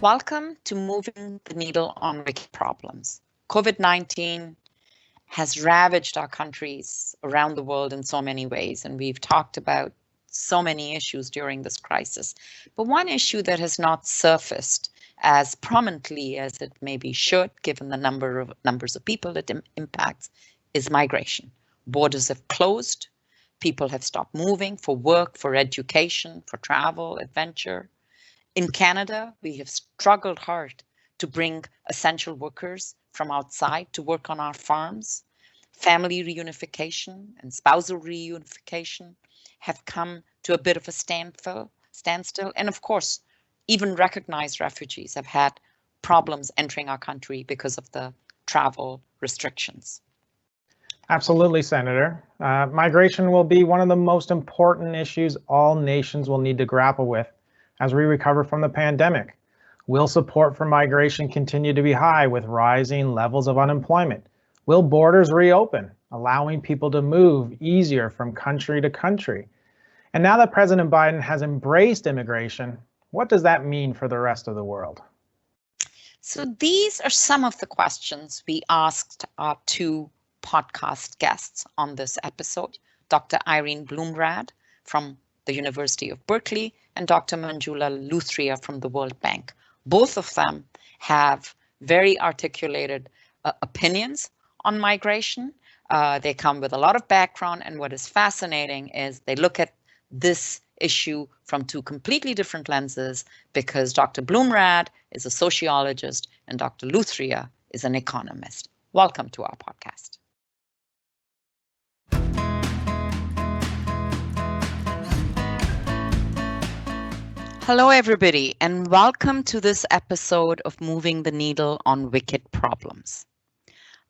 Welcome to Moving the Needle on Wicked Problems. COVID-19 has ravaged our countries around the world in so many ways, and we've talked about so many issues during this crisis. But one issue that has not surfaced as prominently as it maybe should, given the numbers of people it impacts, is migration. Borders have closed, people have stopped moving for work, for education, for travel, adventure. In Canada, we have struggled hard to bring essential workers from outside to work on our farms. Family reunification and spousal reunification have come to a bit of a standstill. And of course, even recognized refugees have had problems entering our country because of the travel restrictions. Absolutely, Senator. Migration will be one of the most important issues all nations will need to grapple with as we recover from the pandemic. Will support for migration continue to be high with rising levels of unemployment? Will borders reopen, allowing people to move easier from country to country? And now that President Biden has embraced immigration, what does that mean for the rest of the world? So these are some of the questions we asked our two podcast guests on this episode, Dr. Irene Bloemraad from the University of Berkeley and Dr. Manjula Luthria from the World Bank. Both of them have very articulated opinions on migration. They come with a lot of background, and what is fascinating is they look at this issue from two completely different lenses, because Dr. Bloemraad is a sociologist and Dr. Luthria is an economist. Welcome to our podcast. Hello, everybody, and welcome to this episode of Moving the Needle on Wicked Problems.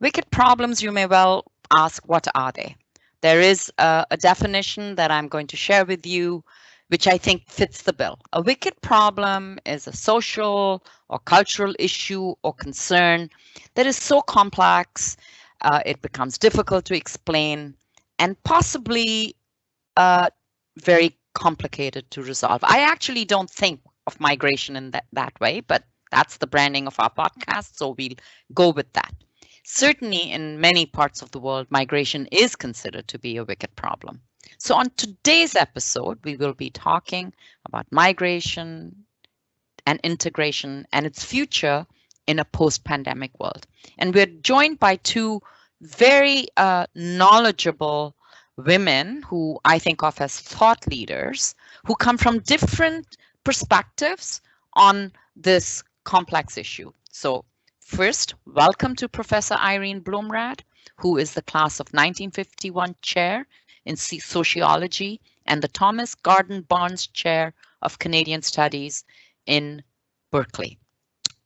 Wicked problems, you may well ask, what are they? There is a definition that I'm going to share with you, which I think fits the bill. A wicked problem is a social or cultural issue or concern that is so complex, it becomes difficult to explain and possibly very complicated to resolve. I actually don't think of migration in that way, but that's the branding of our podcast, so we'll go with that. Certainly in many parts of the world, migration is considered to be a wicked problem. So on today's episode, we will be talking about migration and integration and its future in a post-pandemic world. And we're joined by two very knowledgeable women who I think of as thought leaders, who come from different perspectives on this complex issue. So first, welcome to Professor Irene Bloemraad, who is the class of 1951 chair in sociology and the Thomas Garden Barnes Chair of Canadian Studies in Berkeley.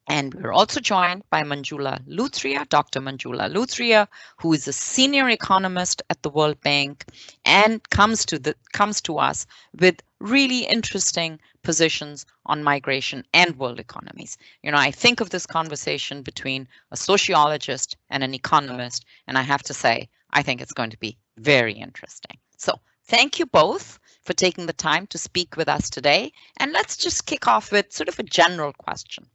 And we're also joined by Manjula Luthria, Dr. Manjula Luthria, who is a senior economist at the World Bank and comes to us with really interesting positions on migration and world economies. You know, I think of this conversation between a sociologist and an economist, and I have to say, I think it's going to be very interesting. So thank you both for taking the time to speak with us today. And let's just kick off with sort of a general question.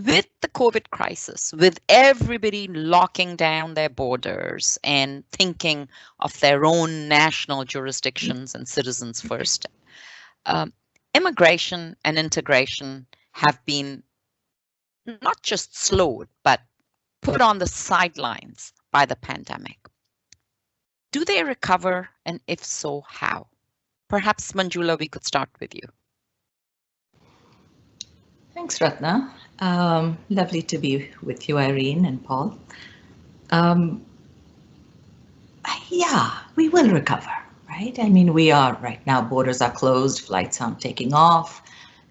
With the COVID crisis, with everybody locking down their borders and thinking of their own national jurisdictions and citizens first, immigration and integration have been not just slowed, but put on the sidelines by the pandemic. Do they recover, and if so, how? Perhaps, Manjula, we could start with you. Thanks, Ratna. Lovely to be with you, Irene and Paul. Yeah, we will recover, right? I mean, we are right now, borders are closed, flights aren't taking off,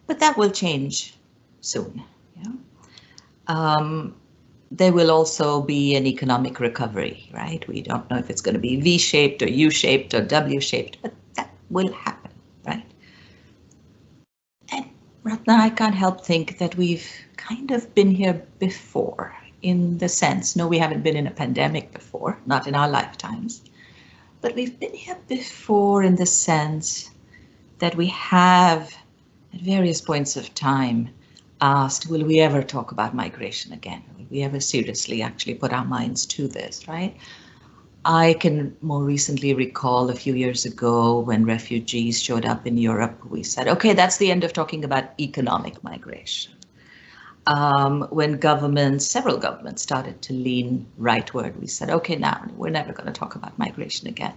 but that will change soon. Yeah? There will also be an economic recovery, right? We don't know if it's going to be V-shaped or U-shaped or W-shaped, but that will happen, right? And Ratna, I can't help think that we've kind of been here before, in the sense, no, we haven't been in a pandemic before, not in our lifetimes, but we've been here before in the sense that we have, at various points of time, asked, will we ever talk about migration again? Will we ever seriously actually put our minds to this, right? I can more recently recall a few years ago when refugees showed up in Europe, we said, okay, that's the end of talking about economic migration. When several governments started to lean rightward, we said, okay, now we're never going to talk about migration again.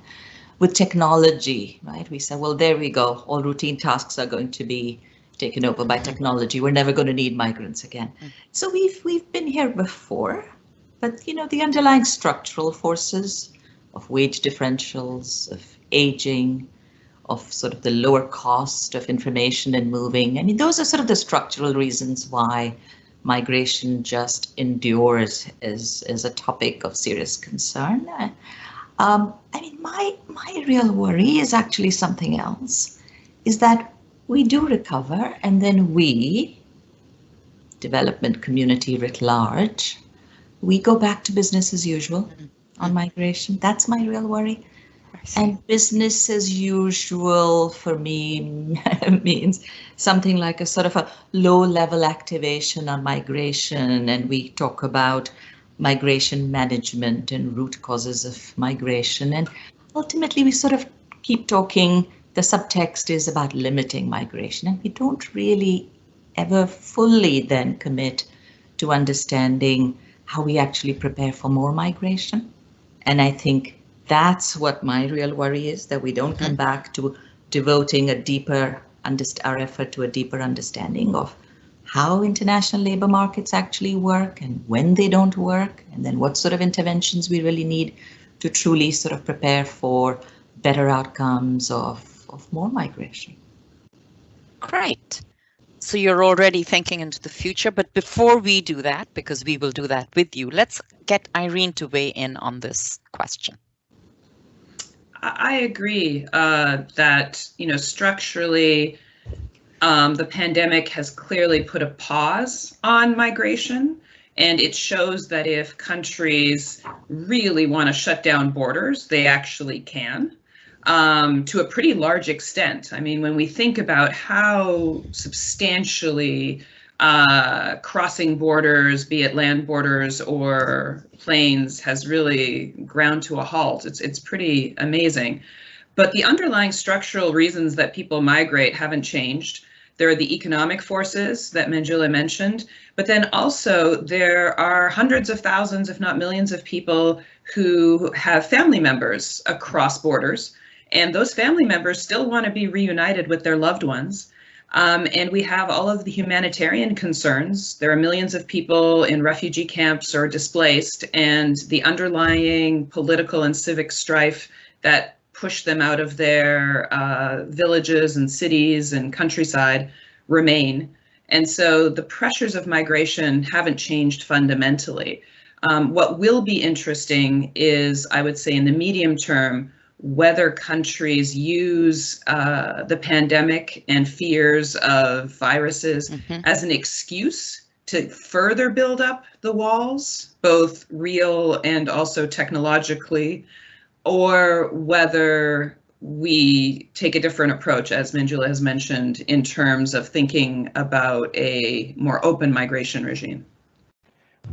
With technology, right, we said, well, there we go. All routine tasks are going to be taken over by technology. We're never going to need migrants again. So we've been here before, but the underlying structural forces of wage differentials, of aging, of sort of the lower cost of information and moving. I mean, those are sort of the structural reasons why migration just endures as a topic of serious concern. I mean, my real worry is actually something else, is that we do recover and then we, development community writ large, we go back to business as usual on migration. That's my real worry. And business as usual for me means something like a sort of a low-level activation on migration, and we talk about migration management and root causes of migration, and ultimately we sort of keep talking. The subtext is about limiting migration, and we don't really ever fully then commit to understanding how we actually prepare for more migration. And I think that's what my real worry is, that we don't come back to devoting our effort to a deeper understanding of how international labor markets actually work and when they don't work, and then what sort of interventions we really need to truly sort of prepare for better outcomes of more migration. Great. So you're already thinking into the future, but before we do that, because we will do that with you, let's get Irene to weigh in on this question. I agree that, structurally, the pandemic has clearly put a pause on migration, and it shows that if countries really want to shut down borders, they actually can, to a pretty large extent. I mean, when we think about how substantially crossing borders, be it land borders or planes, has really ground to a halt, it's pretty amazing. But the underlying structural reasons that people migrate haven't changed. There are the economic forces that Manjula mentioned, but then also there are hundreds of thousands, if not millions, of people who have family members across borders, and those family members still want to be reunited with their loved ones. And we have all of the humanitarian concerns. There are millions of people in refugee camps or displaced, and the underlying political and civic strife that push them out of their villages and cities and countryside remain. And so the pressures of migration haven't changed fundamentally. What will be interesting is, I would say, in the medium term, whether countries use the pandemic and fears of viruses as an excuse to further build up the walls, both real and also technologically, or whether we take a different approach, as Manjula has mentioned, in terms of thinking about a more open migration regime.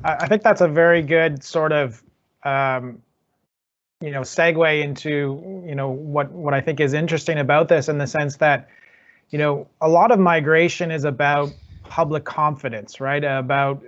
I think that's a very good sort of segue into what I think is interesting about this, in the sense that a lot of migration is about public confidence, right? About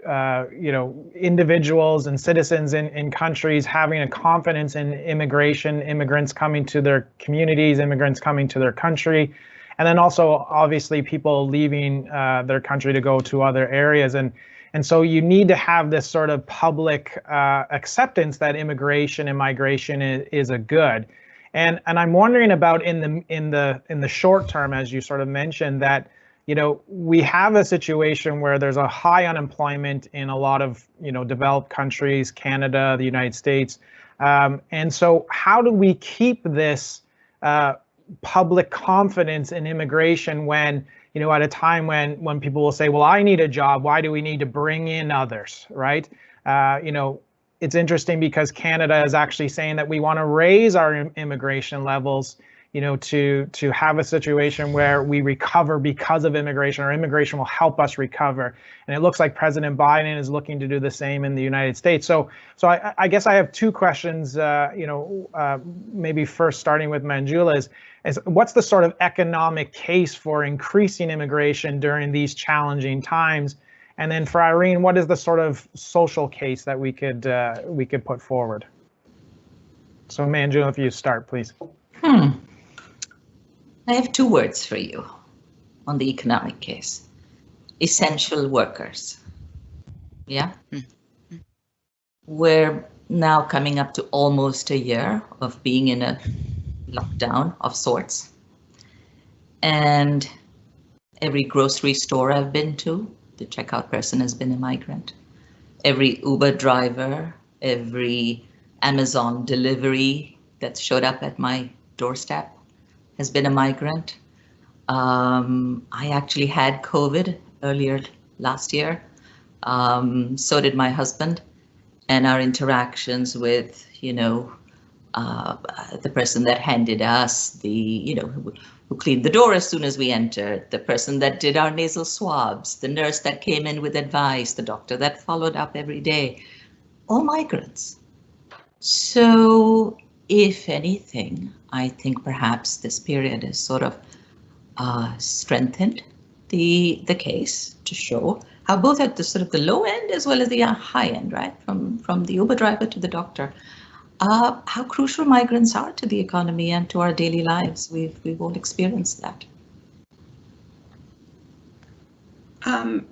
individuals and citizens in countries having a confidence in immigration, immigrants coming to their communities, immigrants coming to their country, and then also obviously people leaving their country to go to other areas. And so you need to have this sort of public acceptance that immigration and migration is a good. And I'm wondering about in the short term, as you sort of mentioned, that we have a situation where there's a high unemployment in a lot of developed countries, Canada, the United States, and so how do we keep this public confidence in immigration when at a time when people will say, well, I need a job, why do we need to bring in others, right? It's interesting because Canada is actually saying that we want to raise our immigration levels, to have a situation where we recover because of immigration, or immigration will help us recover. And it looks like President Biden is looking to do the same in the United States. So I guess I have two questions, maybe first starting with Manjula is what's the sort of economic case for increasing immigration during these challenging times? And then for Irene, what is the sort of social case that we could put forward? So Manjula, if you start, please. I have two words for you on the economic case. Essential workers. Yeah. We're now coming up to almost a year of being in a lockdown of sorts. And every grocery store I've been to, the checkout person has been a migrant. Every Uber driver, every Amazon delivery that's showed up at my doorstep has been a migrant. I actually had COVID earlier last year. So did my husband, and our interactions with, the person that handed us who cleaned the door as soon as we entered, the person that did our nasal swabs, the nurse that came in with advice, the doctor that followed up every day, all migrants. So if anything, I think perhaps this period has sort of strengthened the case to show how both at the sort of the low end as well as the high end, right, from the Uber driver to the doctor, how crucial migrants are to the economy and to our daily lives. We've all experienced that. Paul,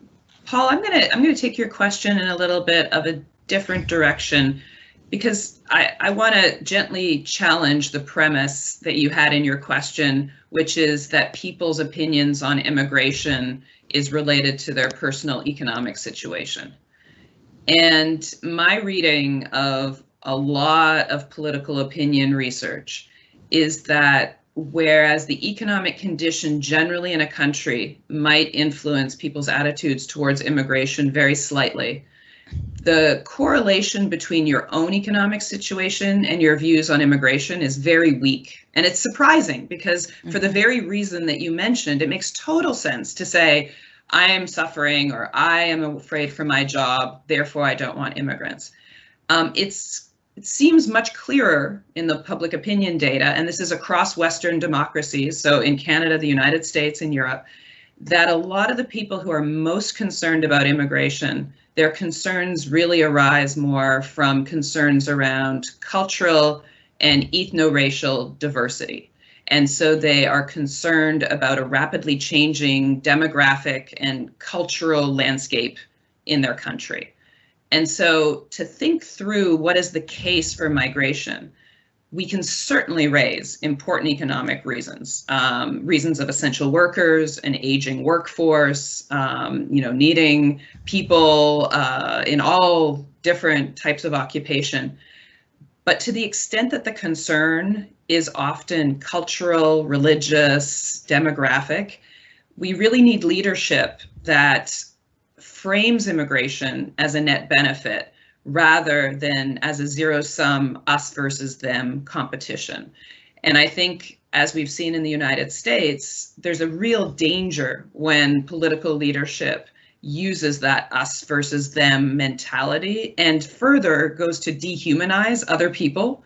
I'm gonna take your question in a little bit of a different direction, because I want to gently challenge the premise that you had in your question, which is that people's opinions on immigration is related to their personal economic situation. And my reading of a lot of political opinion research is that whereas the economic condition generally in a country might influence people's attitudes towards immigration very slightly, the correlation between your own economic situation and your views on immigration is very weak. And it's surprising because for the very reason that you mentioned, it makes total sense to say, I am suffering or I am afraid for my job, therefore I don't want immigrants. It seems much clearer in the public opinion data, and this is across Western democracies, so in Canada, the United States, and Europe, that a lot of the people who are most concerned about immigration, their concerns really arise more from concerns around cultural and ethno-racial diversity. And so they are concerned about a rapidly changing demographic and cultural landscape in their country. And so to think through what is the case for migration, we can certainly raise important economic reasons, reasons of essential workers, an aging workforce, needing people in all different types of occupation. But to the extent that the concern is often cultural, religious, demographic, we really need leadership that frames immigration as a net benefit rather than as a zero-sum us versus them competition. And I think, as we've seen in the United States, there's a real danger when political leadership uses that us versus them mentality and further goes to dehumanize other people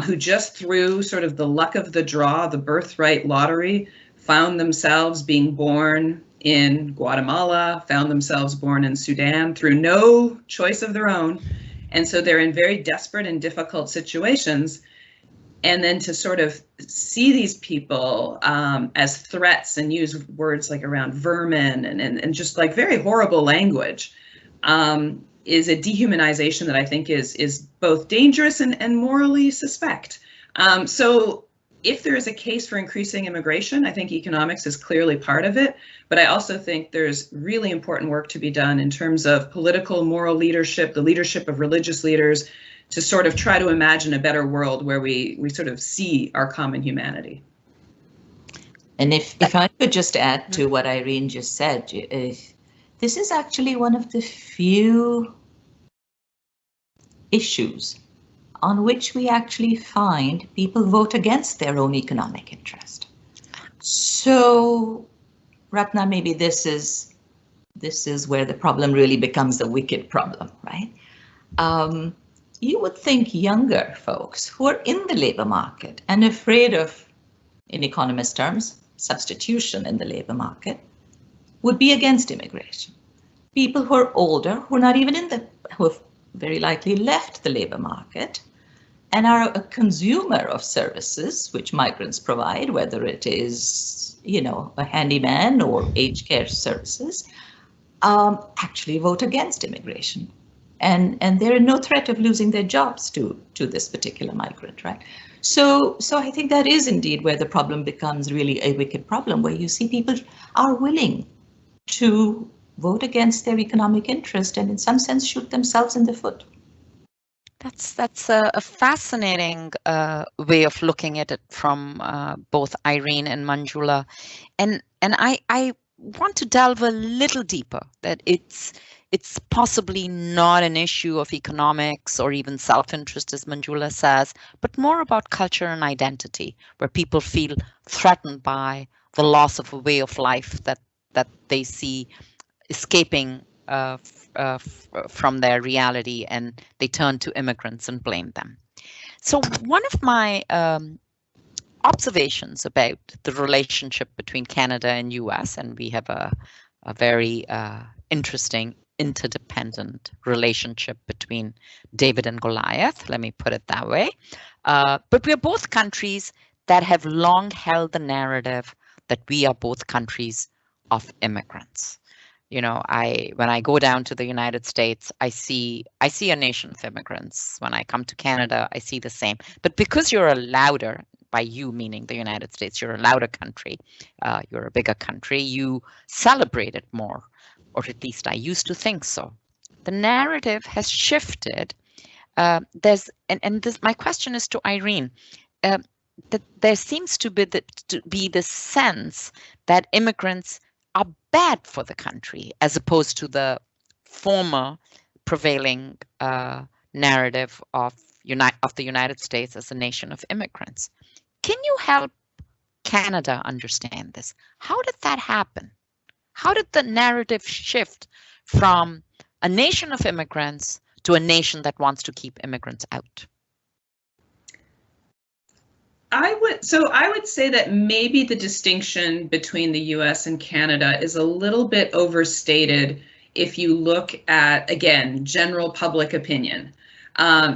who just through sort of the luck of the draw, the birthright lottery, found themselves being born in Guatemala, found themselves born in Sudan through no choice of their own. And so they're in very desperate and difficult situations. And then to sort of see these people as threats and use words like around vermin and just like very horrible language is a dehumanization that I think is both dangerous and morally suspect. So if there is a case for increasing immigration, I think economics is clearly part of it. But I also think there's really important work to be done in terms of political, moral leadership, the leadership of religious leaders, to sort of try to imagine a better world where we sort of see our common humanity. And if I could just add to what Irene just said, this is actually one of the few issues on which we actually find people vote against their own economic interest. So, Ratna, maybe this is where the problem really becomes a wicked problem, right? You would think younger folks who are in the labor market and afraid of, in economist terms, substitution in the labor market, would be against immigration. People who are older, who are not even who have very likely left the labor market and are a consumer of services which migrants provide, whether it is, a handyman or aged care services, actually vote against immigration. And they're in no threat of losing their jobs to this particular migrant, right? So I think that is indeed where the problem becomes really a wicked problem, where you see people are willing to vote against their economic interest and in some sense shoot themselves in the foot. That's a fascinating way of looking at it from both Irene and Manjula. And I want to delve a little deeper, that it's possibly not an issue of economics or even self-interest, as Manjula says, but more about culture and identity, where people feel threatened by the loss of a way of life that they see escaping from their reality, and they turn to immigrants and blame them. So one of my observations about the relationship between Canada and US, and we have a very interesting interdependent relationship between David and Goliath, let me put it that way. But we are both countries that have long held the narrative that we are both countries of immigrants. When I go down to the United States, I see a nation of immigrants. When I come to Canada, I see the same. But because you're a louder, by you meaning the United States, you're a louder country, you're a bigger country, you celebrate it more, or at least I used to think so. The narrative has shifted. My question is to Irene, that there seems to be the sense that immigrants are bad for the country, as opposed to the former prevailing narrative of the United States as a nation of immigrants. Can you help Canada understand this? How did that happen? How did the narrative shift from a nation of immigrants to a nation that wants to keep immigrants out? I would say that maybe the distinction between the US and Canada is a little bit overstated if you look at, again, general public opinion.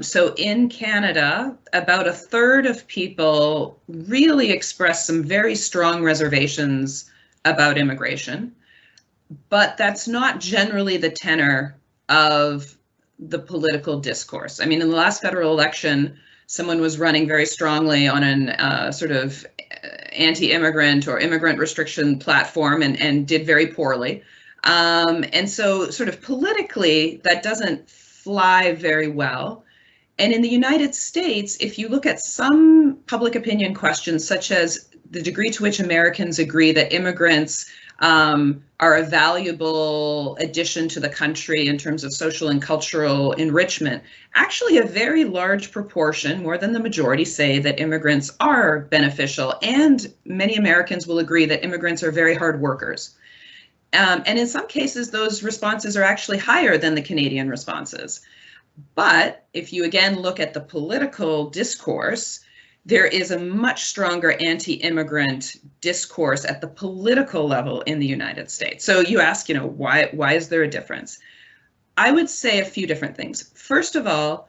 So in Canada, about a third of people really express some very strong reservations about immigration, but that's not generally the tenor of the political discourse. I mean, in the last federal election, someone was running very strongly on an sort of anti-immigrant or immigrant restriction platform and did very poorly. And so sort of politically, that doesn't fly very well. And in the United States, if you look at some public opinion questions, such as the degree to which Americans agree that immigrants are a valuable addition to the country in terms of social and cultural enrichment, actually a very large proportion, more than the majority, say that immigrants are beneficial, and many Americans will agree that immigrants are very hard workers. And in some cases, those responses are actually higher than the Canadian responses. But if you again look at the political discourse, there is a much stronger anti-immigrant discourse at the political level in the United States. So you ask, why is there a difference? I would say a few different things. First of all,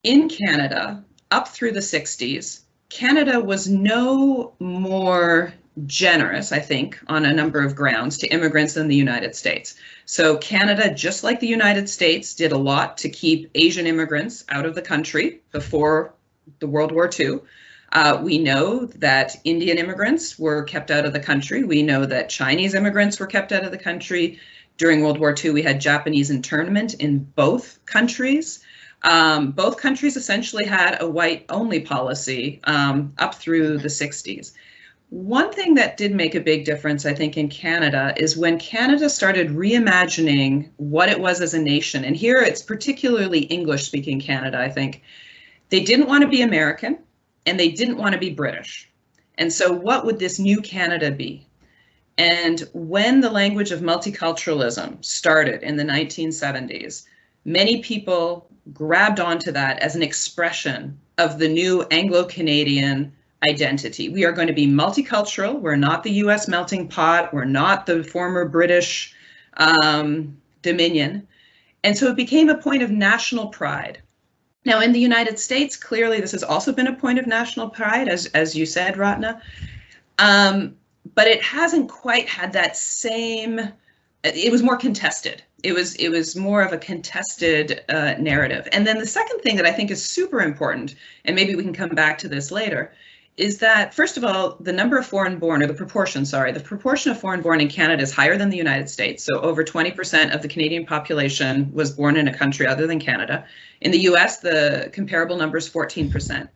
in Canada, up through the 60s, Canada was no more generous, I think, on a number of grounds to immigrants than the United States. So Canada, just like the United States, did a lot to keep Asian immigrants out of the country before the World War II. We know that Indian immigrants were kept out of the country. We know that Chinese immigrants were kept out of the country. During World War II, we had Japanese internment in both countries. Both countries essentially had a white-only policy up through the 60s. One thing that did make a big difference, I think, in Canada is when Canada started reimagining what it was as a nation, and here it's particularly English-speaking Canada, I think. They didn't want to be American, and they didn't want to be British. And so what would this new Canada be? And when the language of multiculturalism started in the 1970s, many people grabbed onto that as an expression of the new Anglo-Canadian identity. We are going to be multicultural. We're not the US melting pot. We're not the former British Dominion. And so it became a point of national pride. Now, in the United States, clearly this has also been a point of national pride, as you said, Ratna. But it hasn't quite had that same, it was more contested. It was more of a contested narrative. And then the second thing that I think is super important, and maybe we can come back to this later, is that, first of all, the number of foreign-born, or the proportion of foreign-born in Canada is higher than the United States. So over 20% of the Canadian population was born in a country other than Canada. In the US, the comparable number is 14%.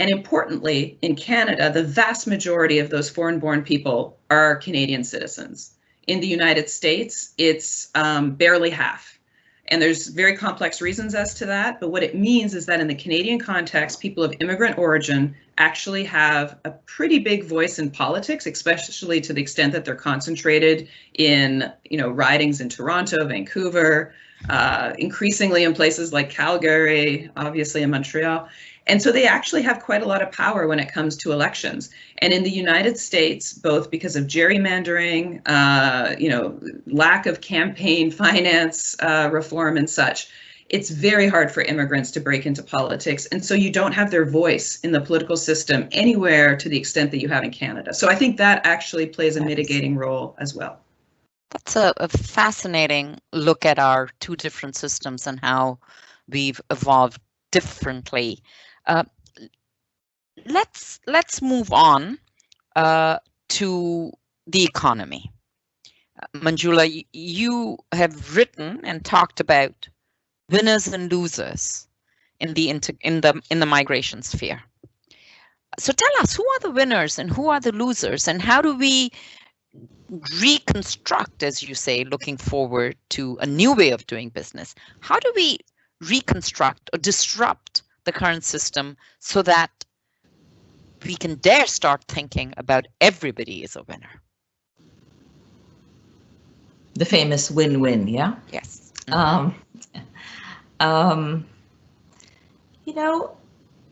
And importantly, in Canada, the vast majority of those foreign-born people are Canadian citizens. In the United States, it's barely half. And there's very complex reasons as to that. But what it means is that in the Canadian context, people of immigrant origin actually have a pretty big voice in politics, especially to the extent that they're concentrated in, ridings in Toronto, Vancouver, increasingly in places like Calgary, obviously in Montreal. And so they actually have quite a lot of power when it comes to elections. And in the United States, both because of gerrymandering, lack of campaign finance reform and such, it's very hard for immigrants to break into politics. And so you don't have their voice in the political system anywhere to the extent that you have in Canada. So I think that actually plays a mitigating role as well. That's a fascinating look at our two different systems and how we've evolved differently. Let's move on to the economy. Manjula, you have written and talked about winners and losers in the migration sphere. So tell us, who are the winners and who are the losers, and how do we reconstruct, as you say, looking forward to a new way of doing business? How do we reconstruct or disrupt the current system so that we can dare start thinking about everybody is a winner? The famous win-win, yeah? Yes.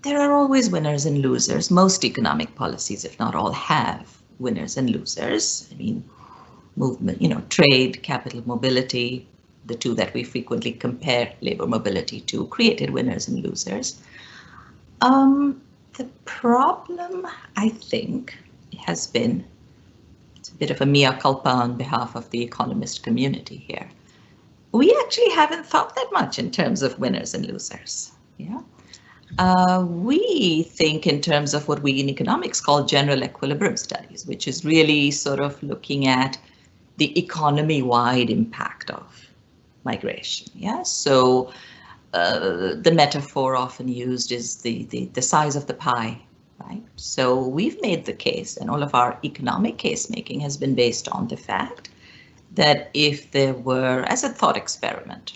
There are always winners and losers. Most economic policies, if not all, have winners and losers. I mean, movement, trade, capital mobility, the two that we frequently compare labor mobility to, created winners and losers. The problem, I think, has been, it's a bit of a mea culpa on behalf of the economist community here. We actually haven't thought that much in terms of winners and losers. Yeah. We think in terms of what we in economics call general equilibrium studies, which is really sort of looking at the economy-wide impact of migration. Yeah, so the metaphor often used is the size of the pie, right? So we've made the case, and all of our economic case making has been based on the fact that if there were, as a thought experiment,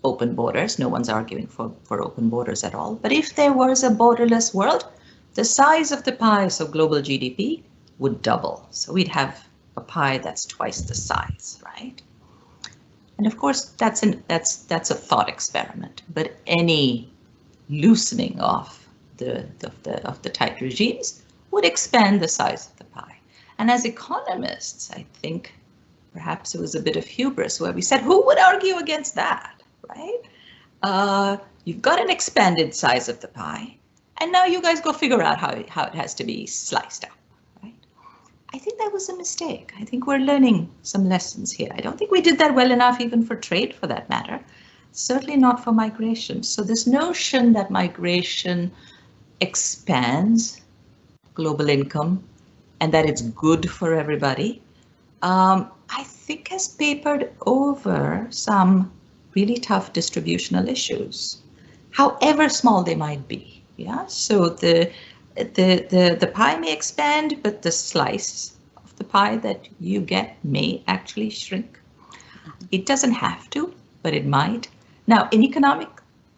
open borders, no one's arguing for open borders at all, but if there was a borderless world, the size of the pie, so global GDP, would double. So we'd have a pie that's twice the size, right? And of course, that's a thought experiment. But any loosening of the tight regimes would expand the size of the pie. And as economists, I think perhaps it was a bit of hubris where we said, who would argue against that, right? You've got an expanded size of the pie, and now you guys go figure out how it has to be sliced up. I think that was a mistake. I think we're learning some lessons here. I don't think we did that well enough even for trade, for that matter. Certainly not for migration. So this notion that migration expands global income and that it's good for everybody, I think has papered over some really tough distributional issues, however small they might be. Yeah. So the pie may expand, but the slice of the pie that you get may actually shrink. It doesn't have to, but it might. Now, in economic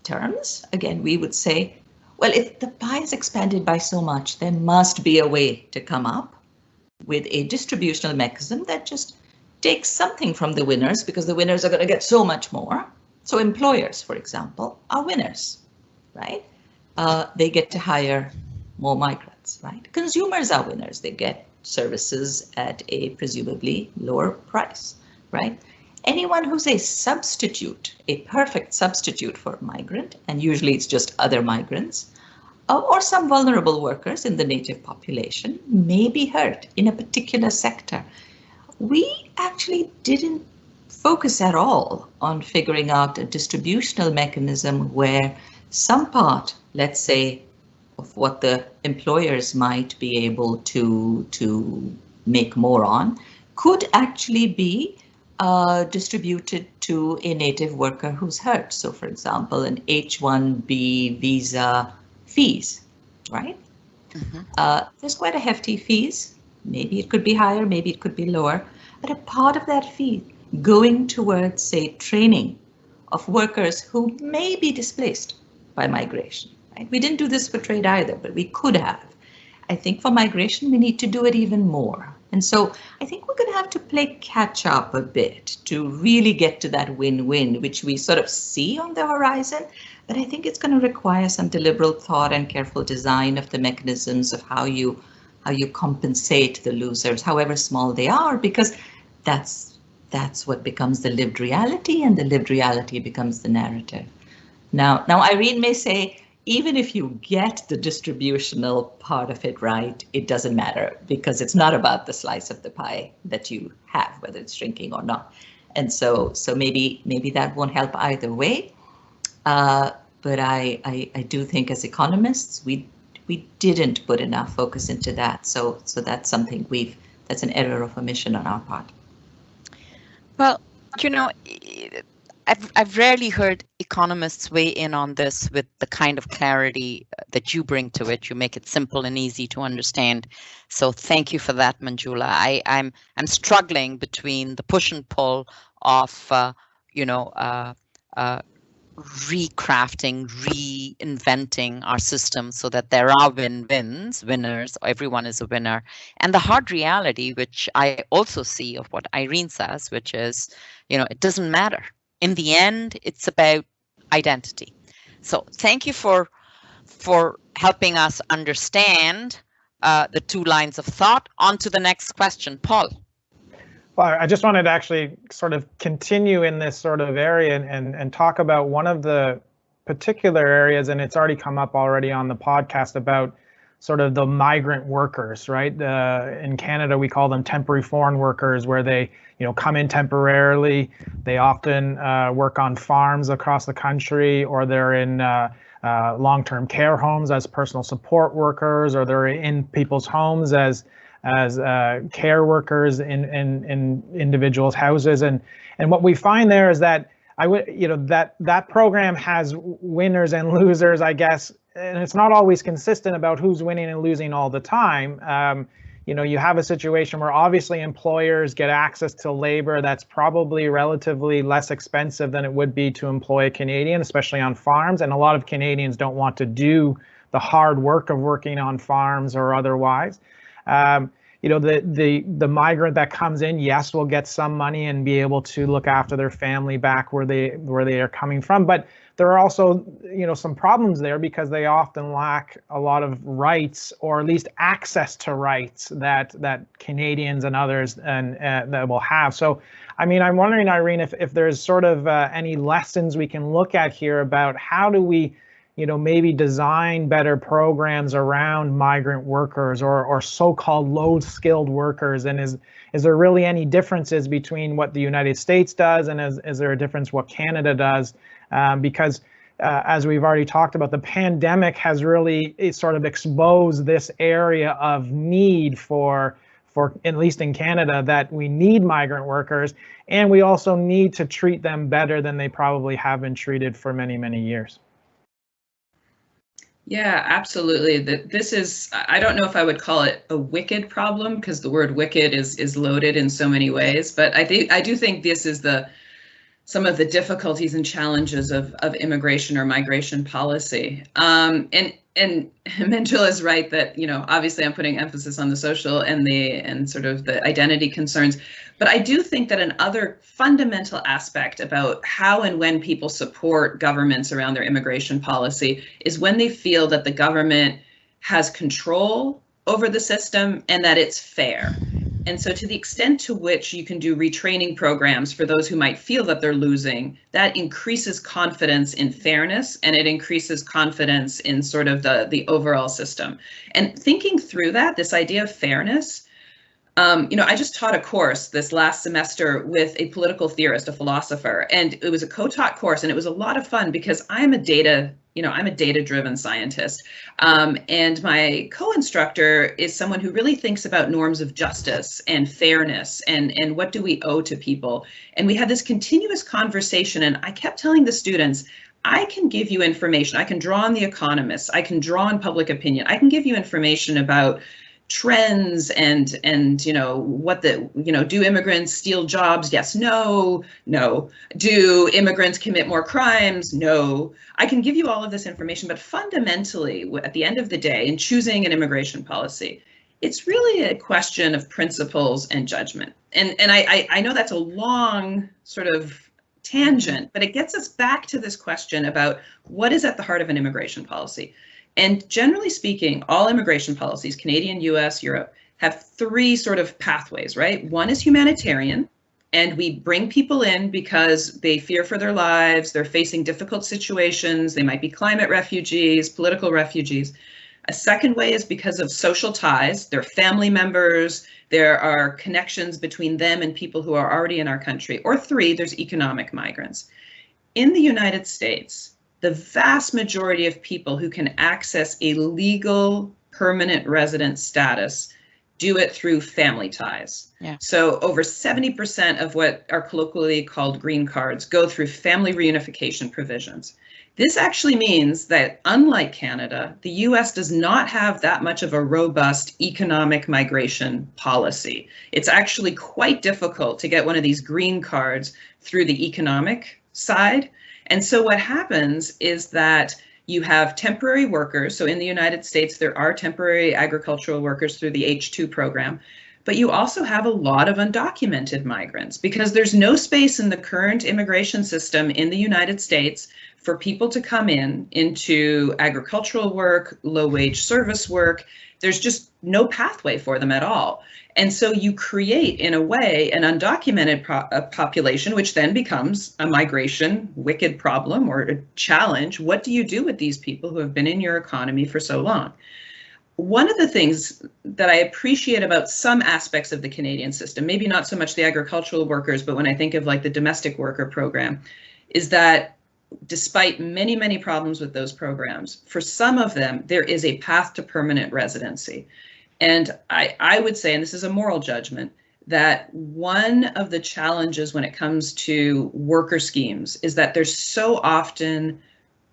terms, again, we would say, Well, if the pie is expanded by so much, there must be a way to come up with a distributional mechanism that just takes something from the winners, because the winners are going to get so much more. So employers, for example, are winners, right? They get to hire more migrants, right? Consumers are winners. They get services at a presumably lower price, right? Anyone who's a substitute, a perfect substitute for a migrant, and usually it's just other migrants, or some vulnerable workers in the native population, may be hurt in a particular sector. We actually didn't focus at all on figuring out a distributional mechanism where some part, let's say, of what the employers might be able to make more on, could actually be distributed to a native worker who's hurt. So, for example, an H-1B visa fees, right? Mm-hmm. There's quite a hefty fees. Maybe it could be higher, maybe it could be lower, but a part of that fee going towards, say, training of workers who may be displaced by migration. Right? We didn't do this for trade either, but we could have. I think for migration, we need to do it even more. And so I think we're going to have to play catch up a bit to really get to that win-win, which we sort of see on the horizon. But I think it's going to require some deliberate thought and careful design of the mechanisms of how you compensate the losers, however small they are, because that's what becomes the lived reality, and the lived reality becomes the narrative. Now Irene may say, even if you get the distributional part of it right, it doesn't matter, because it's not about the slice of the pie that you have, whether it's shrinking or not. And so maybe that won't help either way. But I do think as economists, we didn't put enough focus into that. So that's something that's an error of omission on our part. Well, you know, I've rarely heard economists weigh in on this with the kind of clarity that you bring to it. You make it simple and easy to understand. So thank you for that, Manjula. I'm struggling between the push and pull of recrafting, reinventing our system so that there are winners, everyone is a winner, and the hard reality, which I also see of what Irene says, which is, it doesn't matter. In the end, it's about identity. So thank you for helping us understand the two lines of thought. On to the next question, Paul. Well, I just wanted to actually sort of continue in this sort of area and talk about one of the particular areas, and it's already come up already on the podcast, about sort of the migrant workers, right? In Canada, we call them temporary foreign workers, where they, come in temporarily. They often work on farms across the country, or they're in long-term care homes as personal support workers, or they're in people's homes as care workers in individuals' houses. And what we find there is that that program has winners and losers, I guess, and it's not always consistent about who's winning and losing all the time. You have a situation where obviously employers get access to labor that's probably relatively less expensive than it would be to employ a Canadian, especially on farms. And a lot of Canadians don't want to do the hard work of working on farms or otherwise. The migrant that comes in, yes, will get some money and be able to look after their family back where they are coming from. But there are also, some problems there, because they often lack a lot of rights, or at least access to rights that Canadians and others that will have. So, I'm wondering, Irene, if there's sort of any lessons we can look at here about how do we maybe design better programs around migrant workers or so-called low-skilled workers, and is there really any differences between what the United States does, and is there a difference what Canada does? Because as we've already talked about, the pandemic has really sort of exposed this area of need for at least in Canada, that we need migrant workers, and we also need to treat them better than they probably have been treated for many, many years. Yeah, absolutely. This is, I don't know if I would call it a wicked problem, because the word wicked is loaded in so many ways, but I do think this is the some of the difficulties and challenges of immigration or migration policy. And Manjula is right that, obviously I'm putting emphasis on the social and sort of the identity concerns, but I do think that another fundamental aspect about how and when people support governments around their immigration policy is when they feel that the government has control over the system and that it's fair. And so to the extent to which you can do retraining programs for those who might feel that they're losing, that increases confidence in fairness, and it increases confidence in sort of the overall system. And thinking through that, this idea of fairness, I just taught a course this last semester with a political theorist, a philosopher, and it was a co-taught course, and it was a lot of fun because I'm a data-driven scientist, and my co-instructor is someone who really thinks about norms of justice and fairness and what do we owe to people. And we had this continuous conversation, and I kept telling the students, I can give you information. I can draw on the Economist. I can draw on public opinion. I can give you information about trends and what do immigrants steal jobs? Yes, no. Do immigrants commit more crimes? No. I can give you all of this information, but fundamentally, at the end of the day, in choosing an immigration policy, it's really a question of principles and judgment. And I know that's a long sort of tangent, but it gets us back to this question about what is at the heart of an immigration policy. And generally speaking, all immigration policies, Canadian, US, Europe, have three sort of pathways, right? One is humanitarian, and we bring people in because they fear for their lives, they're facing difficult situations, they might be climate refugees, political refugees. A second way is because of social ties, they're family members, there are connections between them and people who are already in our country. Or three, there's economic migrants. In the United States, the vast majority of people who can access a legal permanent resident status do it through family ties. Yeah. So over 70% of what are colloquially called green cards go through family reunification provisions. This actually means that, unlike Canada, the US does not have that much of a robust economic migration policy. It's actually quite difficult to get one of these green cards through the economic side. And so what happens is that you have temporary workers. So in the United States, there are temporary agricultural workers through the H-2 program, but you also have a lot of undocumented migrants because there's no space in the current immigration system in the United States for people to come into agricultural work, low-wage service work. There's just no pathway for them at all. And so you create, in a way, an undocumented population, which then becomes a migration wicked problem or a challenge. What do you do with these people who have been in your economy for so long? One of the things that I appreciate about some aspects of the Canadian system, maybe not so much the agricultural workers, but when I think of like the domestic worker program, is that despite many, many problems with those programs, for some of them, there is a path to permanent residency. And I would say, and this is a moral judgment, that one of the challenges when it comes to worker schemes is that they're so often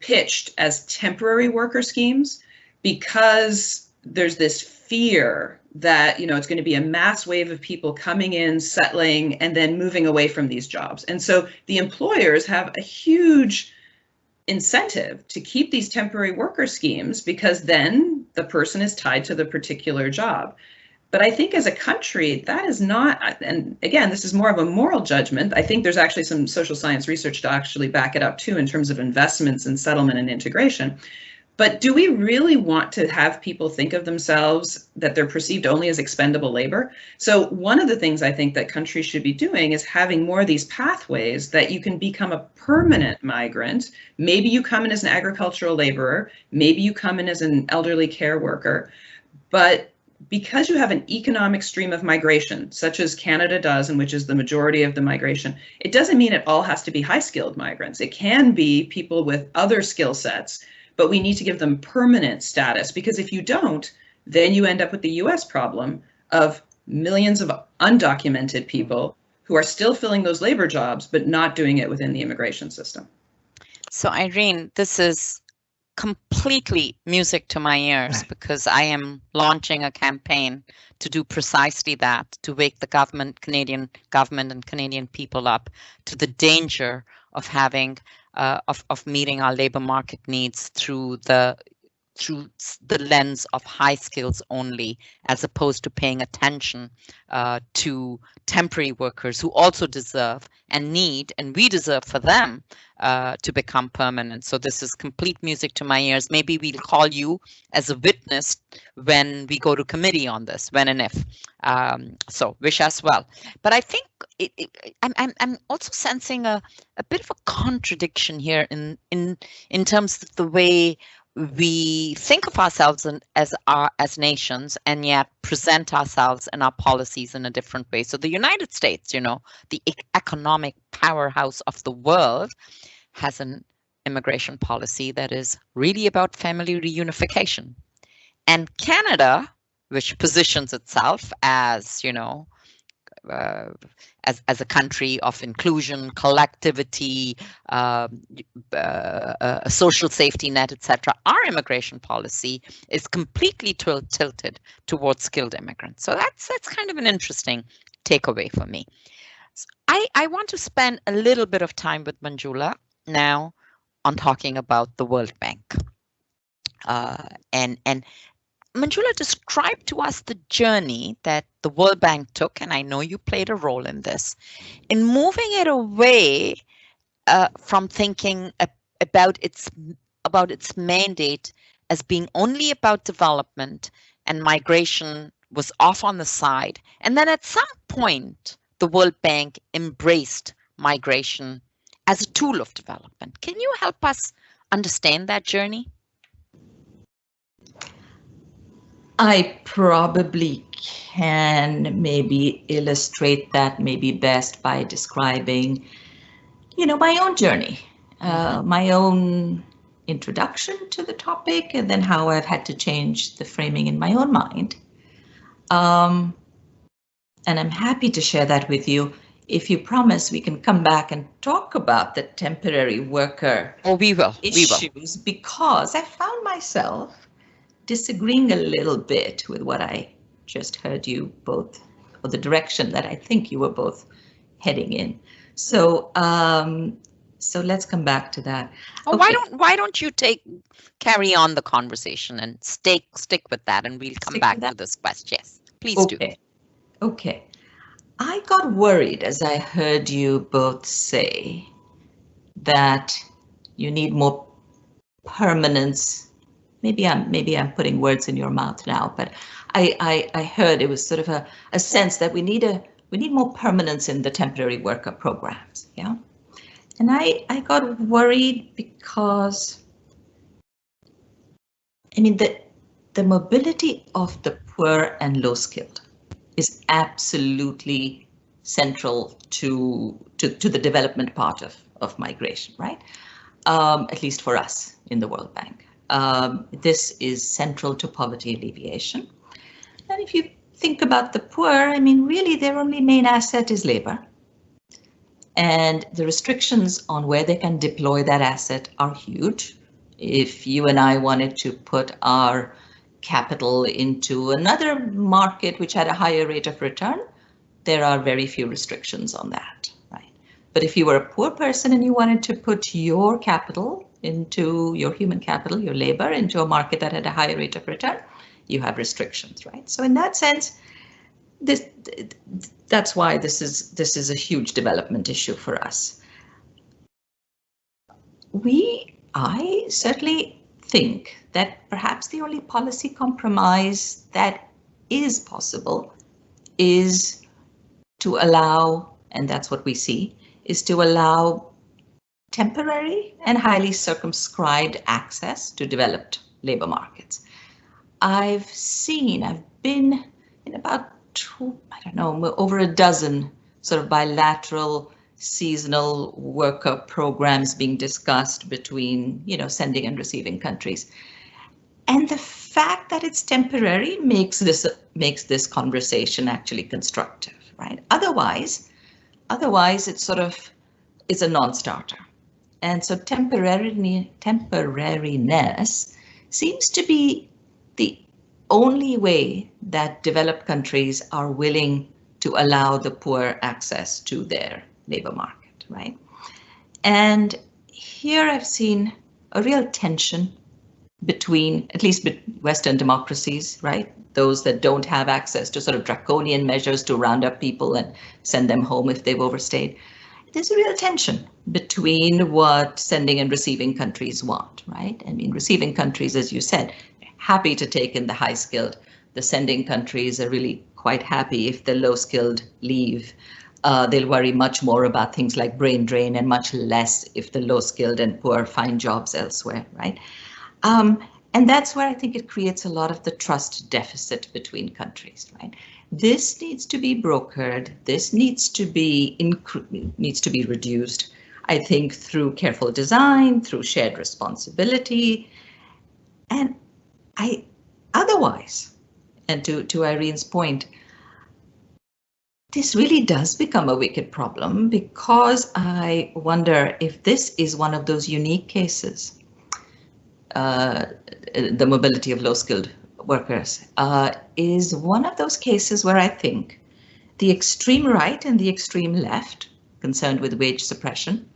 pitched as temporary worker schemes because there's this fear that, it's going to be a mass wave of people coming in, settling, and then moving away from these jobs. And so the employers have a huge incentive to keep these temporary worker schemes because then the person is tied to the particular job. But I think as a country, that is not, and again, this is more of a moral judgment. I think there's actually some social science research to actually back it up too in terms of investments in settlement and integration. But do we really want to have people think of themselves that they're perceived only as expendable labor? So one of the things I think that countries should be doing is having more of these pathways that you can become a permanent migrant. Maybe you come in as an agricultural laborer, maybe you come in as an elderly care worker, but because you have an economic stream of migration, such as Canada does, and which is the majority of the migration, it doesn't mean it all has to be high-skilled migrants. It can be people with other skill sets, but we need to give them permanent status, because if you don't, then you end up with the US problem of millions of undocumented people who are still filling those labor jobs, but not doing it within the immigration system. So Irene, this is completely music to my ears because I am launching a campaign to do precisely that, to wake the Canadian government and Canadian people up to the danger of having of meeting our labor market needs through the lens of high skills only, as opposed to paying attention to temporary workers who also deserve and need, and we deserve for them to become permanent. So this is complete music to my ears. Maybe we'll call you as a witness when we go to committee on this, when and if. So wish us well. But I think I'm also sensing a bit of a contradiction here in terms of the way we think of ourselves as nations and yet present ourselves and our policies in a different way. So the United States, the economic powerhouse of the world, has an immigration policy that is really about family reunification. And Canada, which positions itself as, as a country of inclusion, collectivity, a social safety net, etc., our immigration policy is completely tilted towards skilled immigrants. So that's kind of an interesting takeaway for me. So I want to spend a little bit of time with Manjula now on talking about the World Bank. And Manjula, describe to us the journey that the World Bank took, and I know you played a role in this, in moving it away from thinking about its mandate as being only about development, and migration was off on the side. And then at some point, the World Bank embraced migration as a tool of development. Can you help us understand that journey? I probably can maybe illustrate that maybe best by describing, my own journey, my own introduction to the topic, and then how I've had to change the framing in my own mind. And I'm happy to share that with you. If you promise, we can come back and talk about the temporary worker issues, because I found myself disagreeing a little bit with what I just heard you both, or the direction that I think you were both heading in. So so let's come back to that. Okay. Why don't you carry on the conversation and stick with that, and we'll come back to this question. Yes, please do. Okay. I got worried as I heard you both say that you need more permanence. Maybe I'm putting words in your mouth now, but I heard it was sort of a sense that we need more permanence in the temporary worker programs, yeah. And I got worried because, the mobility of the poor and low skilled is absolutely central to the development part of migration, right? At least for us in the World Bank. This is central to poverty alleviation. And if you think about the poor, really their only main asset is labor. And the restrictions on where they can deploy that asset are huge. If you and I wanted to put our capital into another market which had a higher rate of return, there are very few restrictions on that, right? But if you were a poor person and you wanted to put your capital into your human capital, your labor, into a market that had a higher rate of return, you have restrictions, right? So in that sense, that's why this is a huge development issue for us. I certainly think that perhaps the only policy compromise that is possible is to allow, and that's what we see, is to allow temporary and highly circumscribed access to developed labor markets. I've been in about over a dozen sort of bilateral seasonal worker programs being discussed between, sending and receiving countries. And the fact that it's temporary makes this conversation actually constructive, right? Otherwise it's a non-starter. And so temporariness seems to be the only way that developed countries are willing to allow the poor access to their labor market, right? And here I've seen a real tension between, at least Western democracies, right? Those that don't have access to sort of draconian measures to round up people and send them home if they've overstayed. There's a real tension between what sending and receiving countries want, right? I mean, receiving countries, as you said, happy to take in the high skilled. The sending countries are really quite happy if the low skilled leave. They'll worry much more about things like brain drain and much less if the low skilled and poor find jobs elsewhere, right? And that's where I think it creates a lot of the trust deficit between countries, right? This needs to be brokered. This needs to be reduced, I think, through careful design, through shared responsibility. And otherwise, and to Irene's point, this really does become a wicked problem, because I wonder if this is one of those unique cases, the mobility of low-skilled workers, is one of those cases where I think the extreme right and the extreme left, concerned with wage suppression,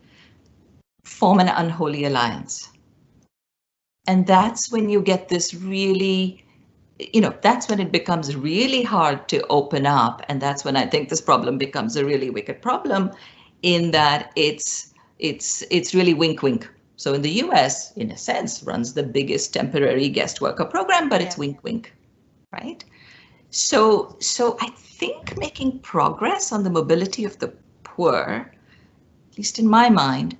form an unholy alliance. And that's when you get this really, that's when it becomes really hard to open up. And that's when I think this problem becomes a really wicked problem, in that it's really wink, wink. So in the US, in a sense, runs the biggest temporary guest worker program, but it's wink, wink, right? So I think making progress on the mobility of the poor, at least in my mind,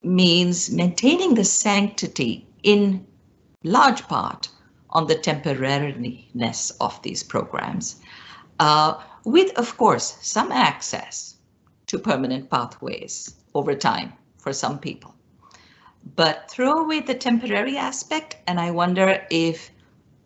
means maintaining the sanctity in large part on the temporariness of these programs, with, of course, some access to permanent pathways over time for some people. But throw away the temporary aspect, and I wonder if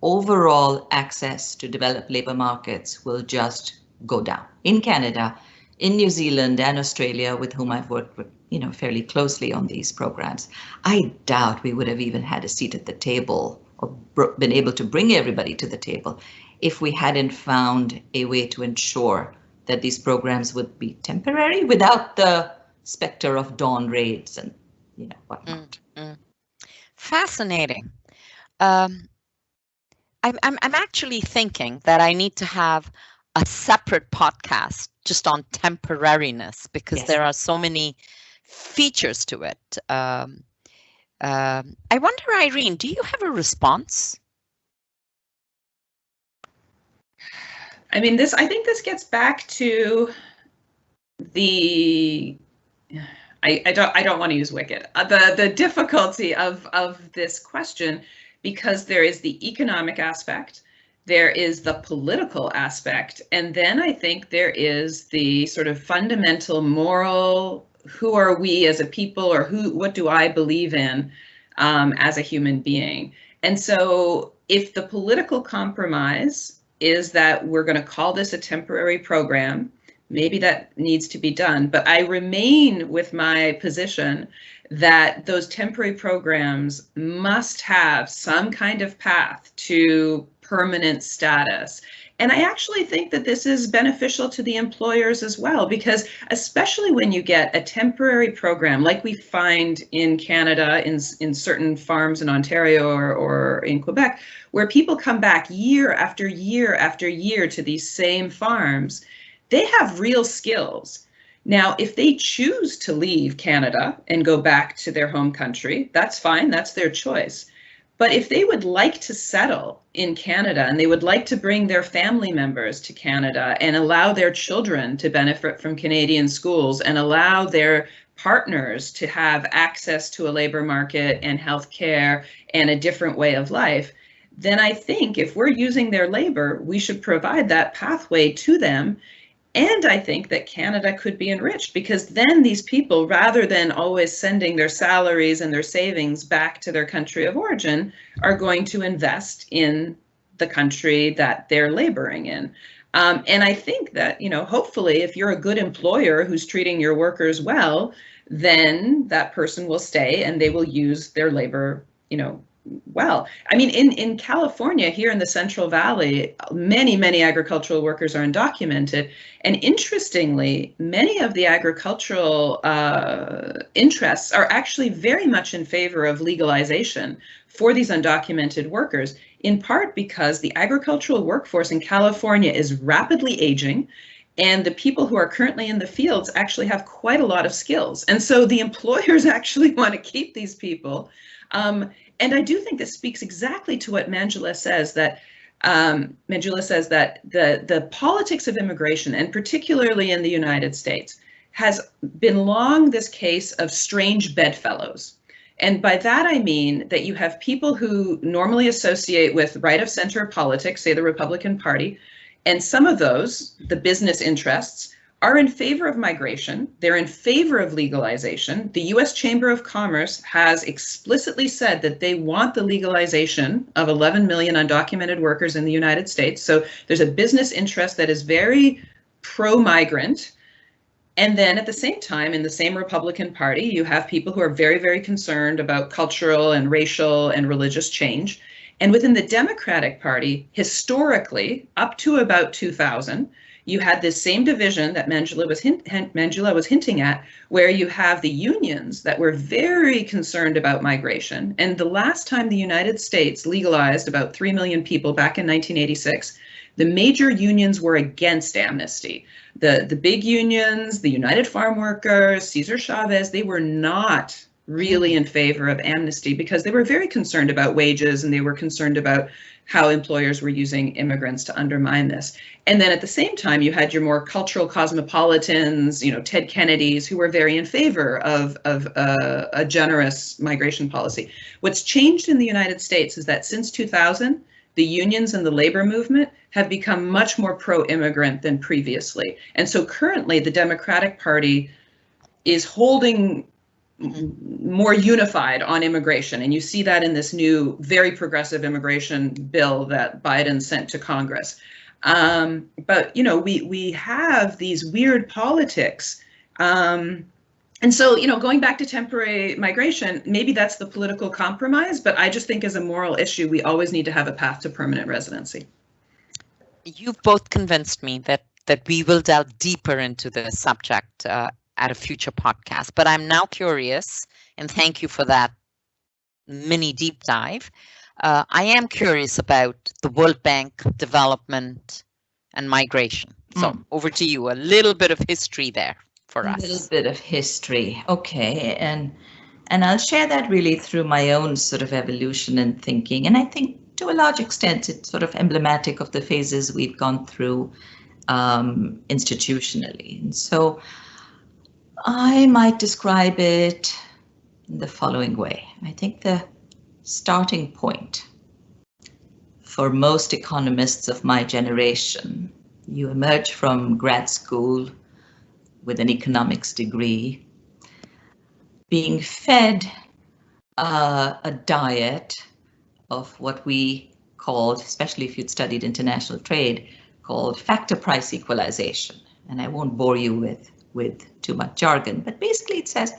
overall access to developed labor markets will just go down. In Canada, in New Zealand and Australia, with whom I've worked with, fairly closely on these programs, I doubt we would have even had a seat at the table or been able to bring everybody to the table if we hadn't found a way to ensure that these programs would be temporary without the specter of dawn raids and whatnot. Fascinating. I'm actually thinking that I need to have a separate podcast just on temporariness, because there are so many features to it. I wonder, Irene, do you have a response? I mean, I think this gets back to the, I don't want to use wicked, the difficulty of this question, because there is the economic aspect, there is the political aspect, and then I think there is the sort of fundamental moral, who are we as a people, or what do I believe in as a human being? And so if the political compromise is that we're going to call this a temporary program, maybe that needs to be done. But I remain with my position that those temporary programs must have some kind of path to permanent status. And I actually think that this is beneficial to the employers as well, because especially when you get a temporary program like we find in Canada, in certain farms in Ontario or in Quebec, where people come back year after year after year to these same farms, they have real skills. Now, if they choose to leave Canada and go back to their home country, that's fine, that's their choice. But if they would like to settle in Canada and they would like to bring their family members to Canada and allow their children to benefit from Canadian schools and allow their partners to have access to a labor market and healthcare and a different way of life, then I think if we're using their labor, we should provide that pathway to them. And I think that Canada could be enriched, because then these people, rather than always sending their salaries and their savings back to their country of origin, are going to invest in the country that they're laboring in. And I think that, hopefully, if you're a good employer who's treating your workers well, then that person will stay and they will use their labor, well. I mean, in California, here in the Central Valley, many agricultural workers are undocumented. And interestingly, many of the agricultural interests are actually very much in favor of legalization for these undocumented workers, in part because the agricultural workforce in California is rapidly aging. And the people who are currently in the fields actually have quite a lot of skills. And so the employers actually want to keep these people. And I do think this speaks exactly to what Manjula says, that the politics of immigration, and particularly in the United States, has been long this case of strange bedfellows. And by that I mean that you have people who normally associate with right of center politics, say the Republican Party, and some of those, the business interests, are in favor of migration. They're in favor of legalization. The US Chamber of Commerce has explicitly said that they want the legalization of 11 million undocumented workers in the United States. So there's a business interest that is very pro-migrant. And then at the same time, in the same Republican Party, you have people who are very concerned about cultural and racial and religious change. And within the Democratic Party, historically, up to about 2000, you had this same division that Manjula was hinting at, where you have the unions that were very concerned about migration. And the last time the United States legalized about 3 million people back in 1986, the major unions were against amnesty. The big unions, the United Farm Workers, Cesar Chavez, they were not really in favor of amnesty because they were very concerned about wages and they were concerned about how employers were using immigrants to undermine this. And then at the same time, you had your more cultural cosmopolitans, Ted Kennedy's, who were very in favor of a generous migration policy. What's changed in the United States is that since 2000, the unions and the labor movement have become much more pro-immigrant than previously. And so currently, the Democratic Party is holding more unified on immigration. And you see that in this new, very progressive immigration bill that Biden sent to Congress. But, we have these weird politics. And so, going back to temporary migration, maybe that's the political compromise, but I just think as a moral issue, we always need to have a path to permanent residency. You've both convinced me that we will delve deeper into the subject at a future podcast. But I'm now curious, and thank you for that mini deep dive. I am curious about the World Bank development and migration. So over to you, a little bit of history there for us. A little bit of history. Okay. And I'll share that really through my own sort of evolution and thinking. And I think to a large extent, it's sort of emblematic of the phases we've gone through institutionally. And so I might describe it in the following way. I think the starting point for most economists of my generation, you emerge from grad school with an economics degree, being fed a diet of what we called, especially if you'd studied international trade, called factor price equalization. And I won't bore you with too much jargon, but basically it says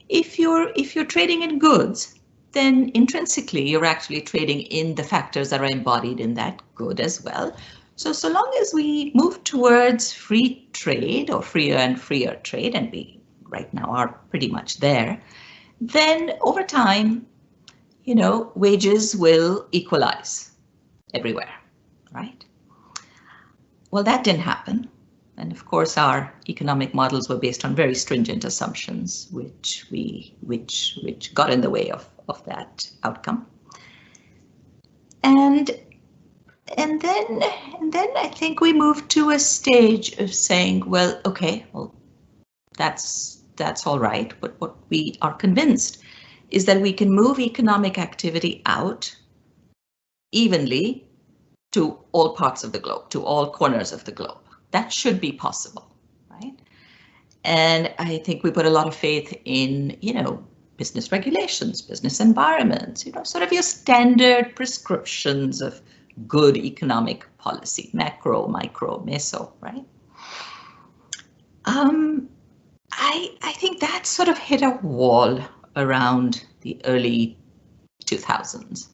if you're trading in goods, then intrinsically you're actually trading in the factors that are embodied in that good as well. So long as we move towards free trade or freer and freer trade, and we right now are pretty much there, then over time, wages will equalize everywhere, right? Well, that didn't happen. And of course, our economic models were based on very stringent assumptions, which got in the way of that outcome. And then I think we moved to a stage of saying, well, okay, well, that's all right. But what we are convinced is that we can move economic activity out evenly to all parts of the globe, to all corners of the globe. That should be possible, right? And I think we put a lot of faith in, business regulations, business environments, sort of your standard prescriptions of good economic policy, macro, micro, meso, right? I think that sort of hit a wall around the early 2000s.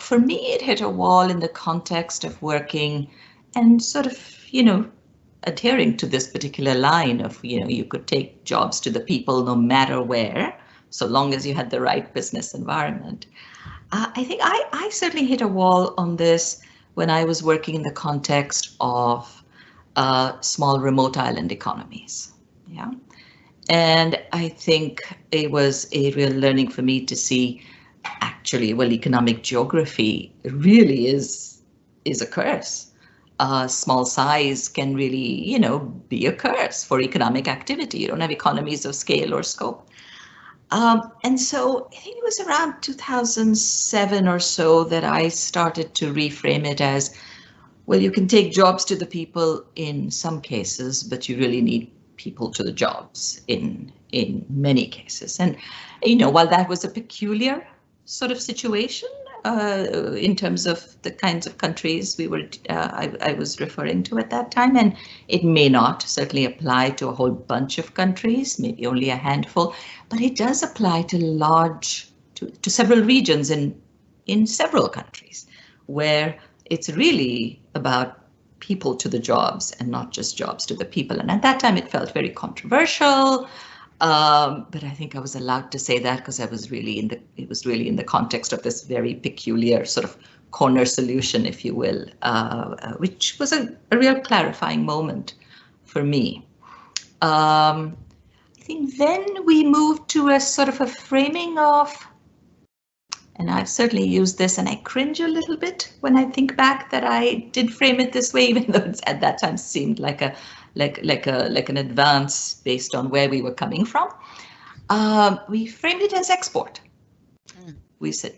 For me, it hit a wall in the context of working and sort of, adhering to this particular line of, you could take jobs to the people no matter where, so long as you had the right business environment. I think I certainly hit a wall on this when I was working in the context of small remote island economies. Yeah. And I think it was a real learning for me to see actually, well, economic geography really is a curse. Small size can really, be a curse for economic activity. You don't have economies of scale or scope. And so I think it was around 2007 or so that I started to reframe it as, well, you can take jobs to the people in some cases, but you really need people to the jobs in many cases. And, while that was a peculiar sort of situation in terms of the kinds of countries I was referring to at that time, and it may not certainly apply to a whole bunch of countries, maybe only a handful, but it does apply to several regions in several countries where it's really about people to the jobs and not just jobs to the people. And at that time, it felt very controversial. But I think I was allowed to say that because it was really in the context of this very peculiar sort of corner solution, if you will, which was a real clarifying moment for me. I think then we moved to a sort of a framing of, and I've certainly used this and I cringe a little bit when I think back that I did frame it this way, even though it at that time seemed like an advance based on where we were coming from. We framed it as export. We said,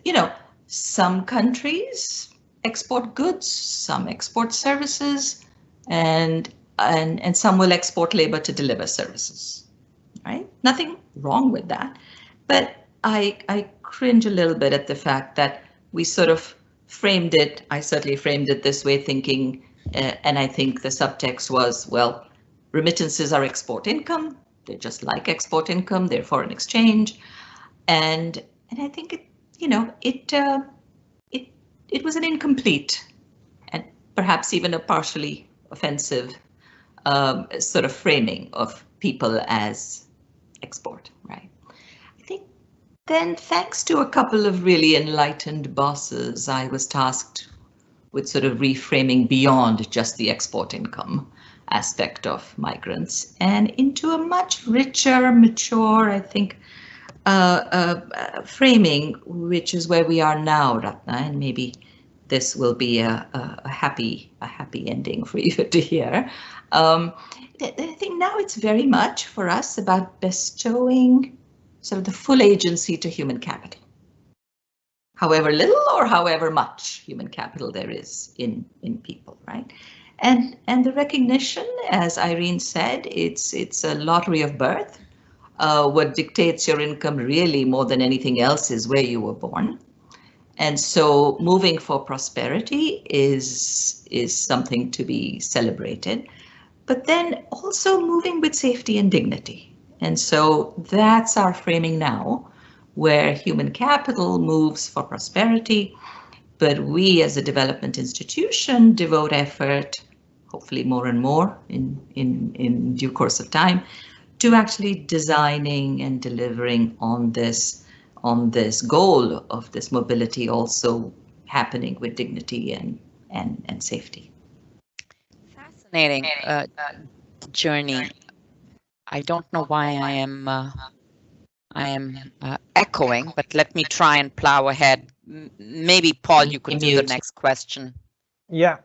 some countries export goods, some export services, and some will export labor to deliver services, right? Nothing wrong with that. But I cringe a little bit at the fact that we sort of framed it, I certainly framed it this way thinking, and I think the subtext was, well, remittances are export income. They're just like export income, they're foreign exchange. And I think it was an incomplete and perhaps even a partially offensive sort of framing of people as export, right? I think then, thanks to a couple of really enlightened bosses, I was tasked with sort of reframing beyond just the export income aspect of migrants and into a much richer, mature, I think, framing, which is where we are now, Ratna, and maybe this will be a happy ending for you to hear. I think now it's very much for us about bestowing sort of the full agency to human capital. However little or however much human capital there is in people, right? And the recognition, as Irene said, it's a lottery of birth. What dictates your income really more than anything else is where you were born. And so moving for prosperity is something to be celebrated, but then also moving with safety and dignity. And so that's our framing now, where human capital moves for prosperity, but we as a development institution devote effort, hopefully more and more in due course of time, to actually designing and delivering on this goal of this mobility also happening with dignity and safety. Fascinating journey. I don't know why I am echoing, but let me try and plow ahead. Maybe Paul, you could do the next question. Yeah,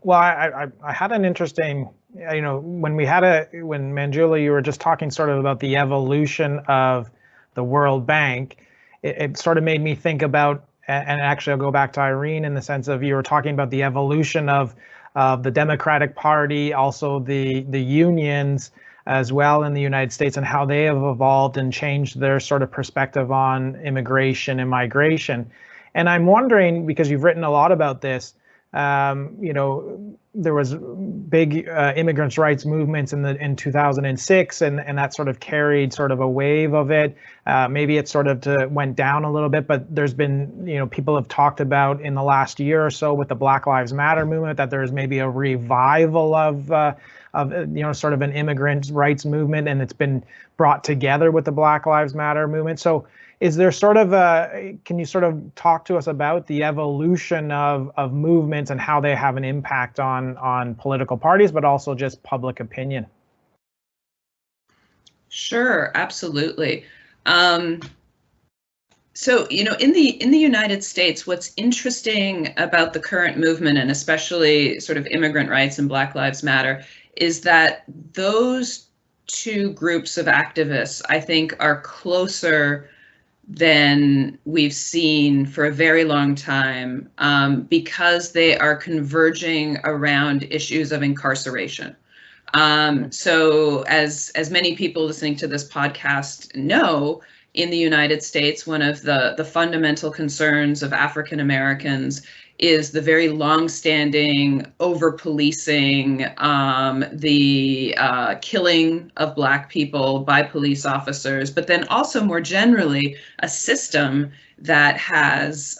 well, I had an interesting, when Manjula, you were just talking sort of about the evolution of the World Bank, it sort of made me think about, and actually I'll go back to Irene in the sense of you were talking about the evolution of the Democratic Party, also the unions as well in the United States, and how they have evolved and changed their sort of perspective on immigration and migration. And I'm wondering, because you've written a lot about this, there was big immigrants' rights movements in 2006, and that sort of carried sort of a wave of it. Maybe it sort of went down a little bit, but there's been, people have talked about in the last year or so with the Black Lives Matter movement that there's maybe a revival of sort of an immigrant rights movement, and it's been brought together with the Black Lives Matter movement. So is there sort of can you sort of talk to us about the evolution of movements and how they have an impact on political parties, but also just public opinion? Sure, absolutely. So, in the United States, what's interesting about the current movement, and especially sort of immigrant rights and Black Lives Matter, is that those two groups of activists, I think, are closer than we've seen for a very long time, because they are converging around issues of incarceration. So as many people listening to this podcast know, in the United States, one of the fundamental concerns of African Americans is the very long-standing over-policing, the killing of Black people by police officers, but then also more generally a system that has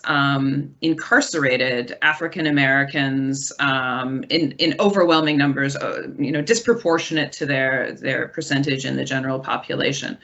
incarcerated African Americans in overwhelming numbers, disproportionate to their percentage in the general population.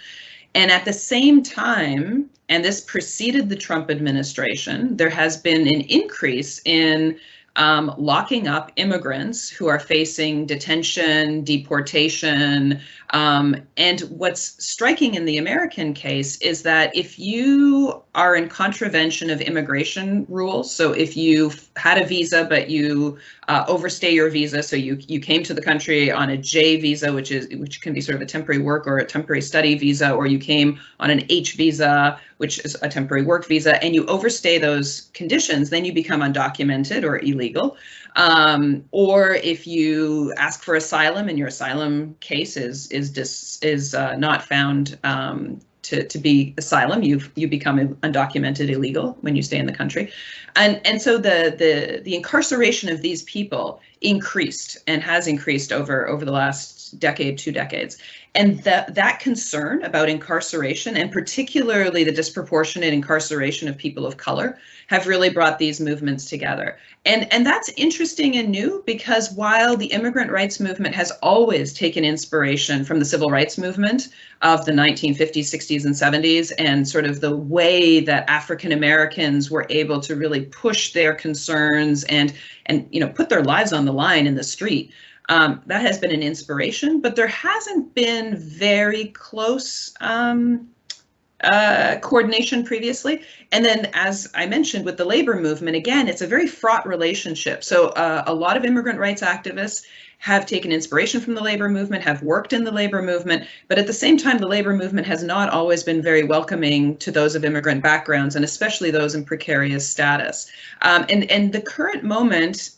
And at the same time, and this preceded the Trump administration, there has been an increase in locking up immigrants who are facing detention, deportation. And what's striking in the American case is that if you are in contravention of immigration rules, so if you've had a visa but you overstay your visa, so you came to the country on a J visa, which can be sort of a temporary work or a temporary study visa, or you came on an H visa, which is a temporary work visa, and you overstay those conditions, then you become undocumented or illegal. Or if you ask for asylum and your asylum case is not found to be asylum, you become undocumented illegal when you stay in the country, and so the incarceration of these people increased and has increased over the last decade, 2 decades. And that concern about incarceration, and particularly the disproportionate incarceration of people of color, have really brought these movements together. And that's interesting and new, because while the immigrant rights movement has always taken inspiration from the civil rights movement of the 1950s, 60s, and 70s, and sort of the way that African Americans were able to really push their concerns and put their lives on the line in the street, that has been an inspiration, but there hasn't been very close coordination previously. And then, as I mentioned, with the labor movement, again, it's a very fraught relationship. So a lot of immigrant rights activists have taken inspiration from the labor movement, have worked in the labor movement, but at the same time, the labor movement has not always been very welcoming to those of immigrant backgrounds, and especially those in precarious status. And the current moment,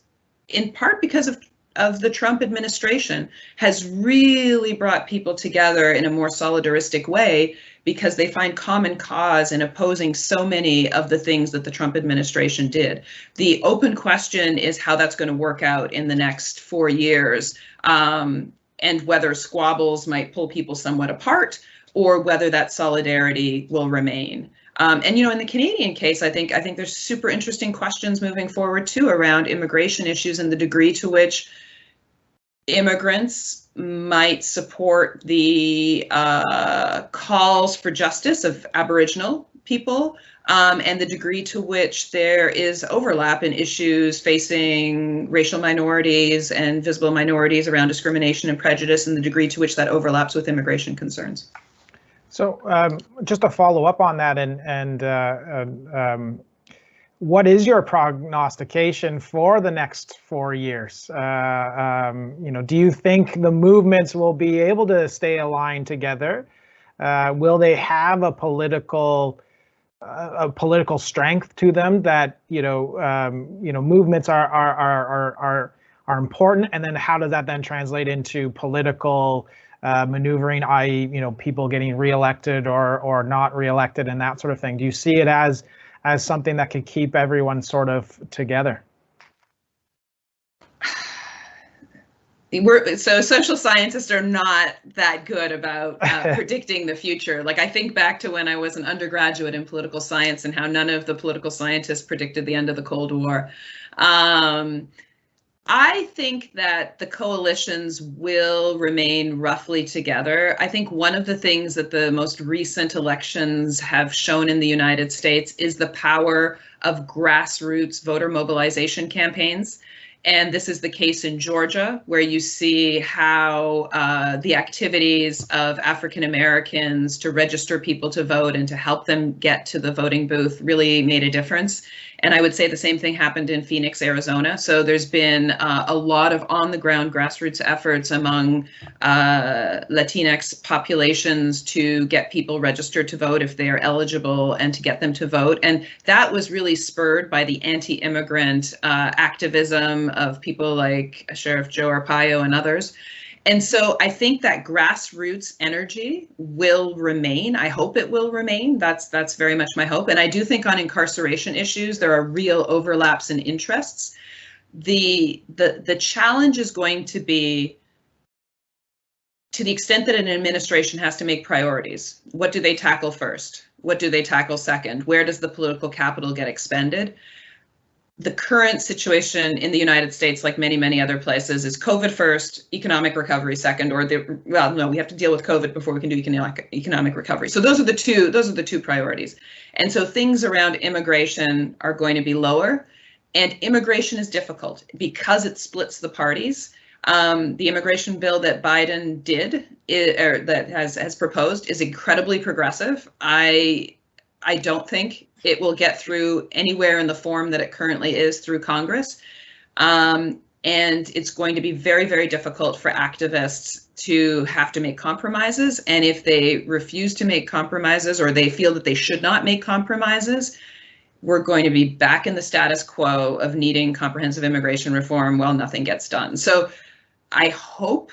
in part because of the Trump administration, has really brought people together in a more solidaristic way, because they find common cause in opposing so many of the things that the Trump administration did. The open question is how that's going to work out in the next 4 years, and whether squabbles might pull people somewhat apart, or whether that solidarity will remain. And in the Canadian case, I think there's super interesting questions moving forward too around immigration issues and the degree to which immigrants might support the calls for justice of Aboriginal people, and the degree to which there is overlap in issues facing racial minorities and visible minorities around discrimination and prejudice, and the degree to which that overlaps with immigration concerns. So just to follow up on that, what is your prognostication for the next 4 years? Do you think the movements will be able to stay aligned together? Will they have a political strength to them that movements are important, and then how does that then translate into political maneuvering, i.e., people getting reelected or not reelected and that sort of thing? Do you see it as something that could keep everyone sort of together? So social scientists are not that good about predicting the future. Like I think back to when I was an undergraduate in political science and how none of the political scientists predicted the end of the Cold War. I think that the coalitions will remain roughly together. I think one of the things that the most recent elections have shown in the United States is the power of grassroots voter mobilization campaigns. And this is the case in Georgia, where you see how the activities of African Americans to register people to vote and to help them get to the voting booth really made a difference. And I would say the same thing happened in Phoenix, Arizona. So there's been a lot of on-the-ground grassroots efforts among Latinx populations to get people registered to vote if they are eligible and to get them to vote. And that was really spurred by the anti-immigrant activism of people like Sheriff Joe Arpaio and others. And so I think that grassroots energy will remain. I hope it will remain. That's very much my hope. And I do think on incarceration issues, there are real overlaps in interests. The challenge is going to be, to the extent that an administration has to make priorities, what do they tackle first? What do they tackle second? Where does the political capital get expended? The current situation in the United States, like many, many other places, is COVID first, economic recovery second, or we have to deal with COVID before we can do economic recovery. So those are the two priorities. And so things around immigration are going to be lower, and immigration is difficult because it splits the parties. The immigration bill that Biden has proposed is incredibly progressive. I don't think it will get through anywhere in the form that it currently is through Congress. And it's going to be very, very difficult for activists to have to make compromises. And if they refuse to make compromises, or they feel that they should not make compromises, we're going to be back in the status quo of needing comprehensive immigration reform while nothing gets done. So I hope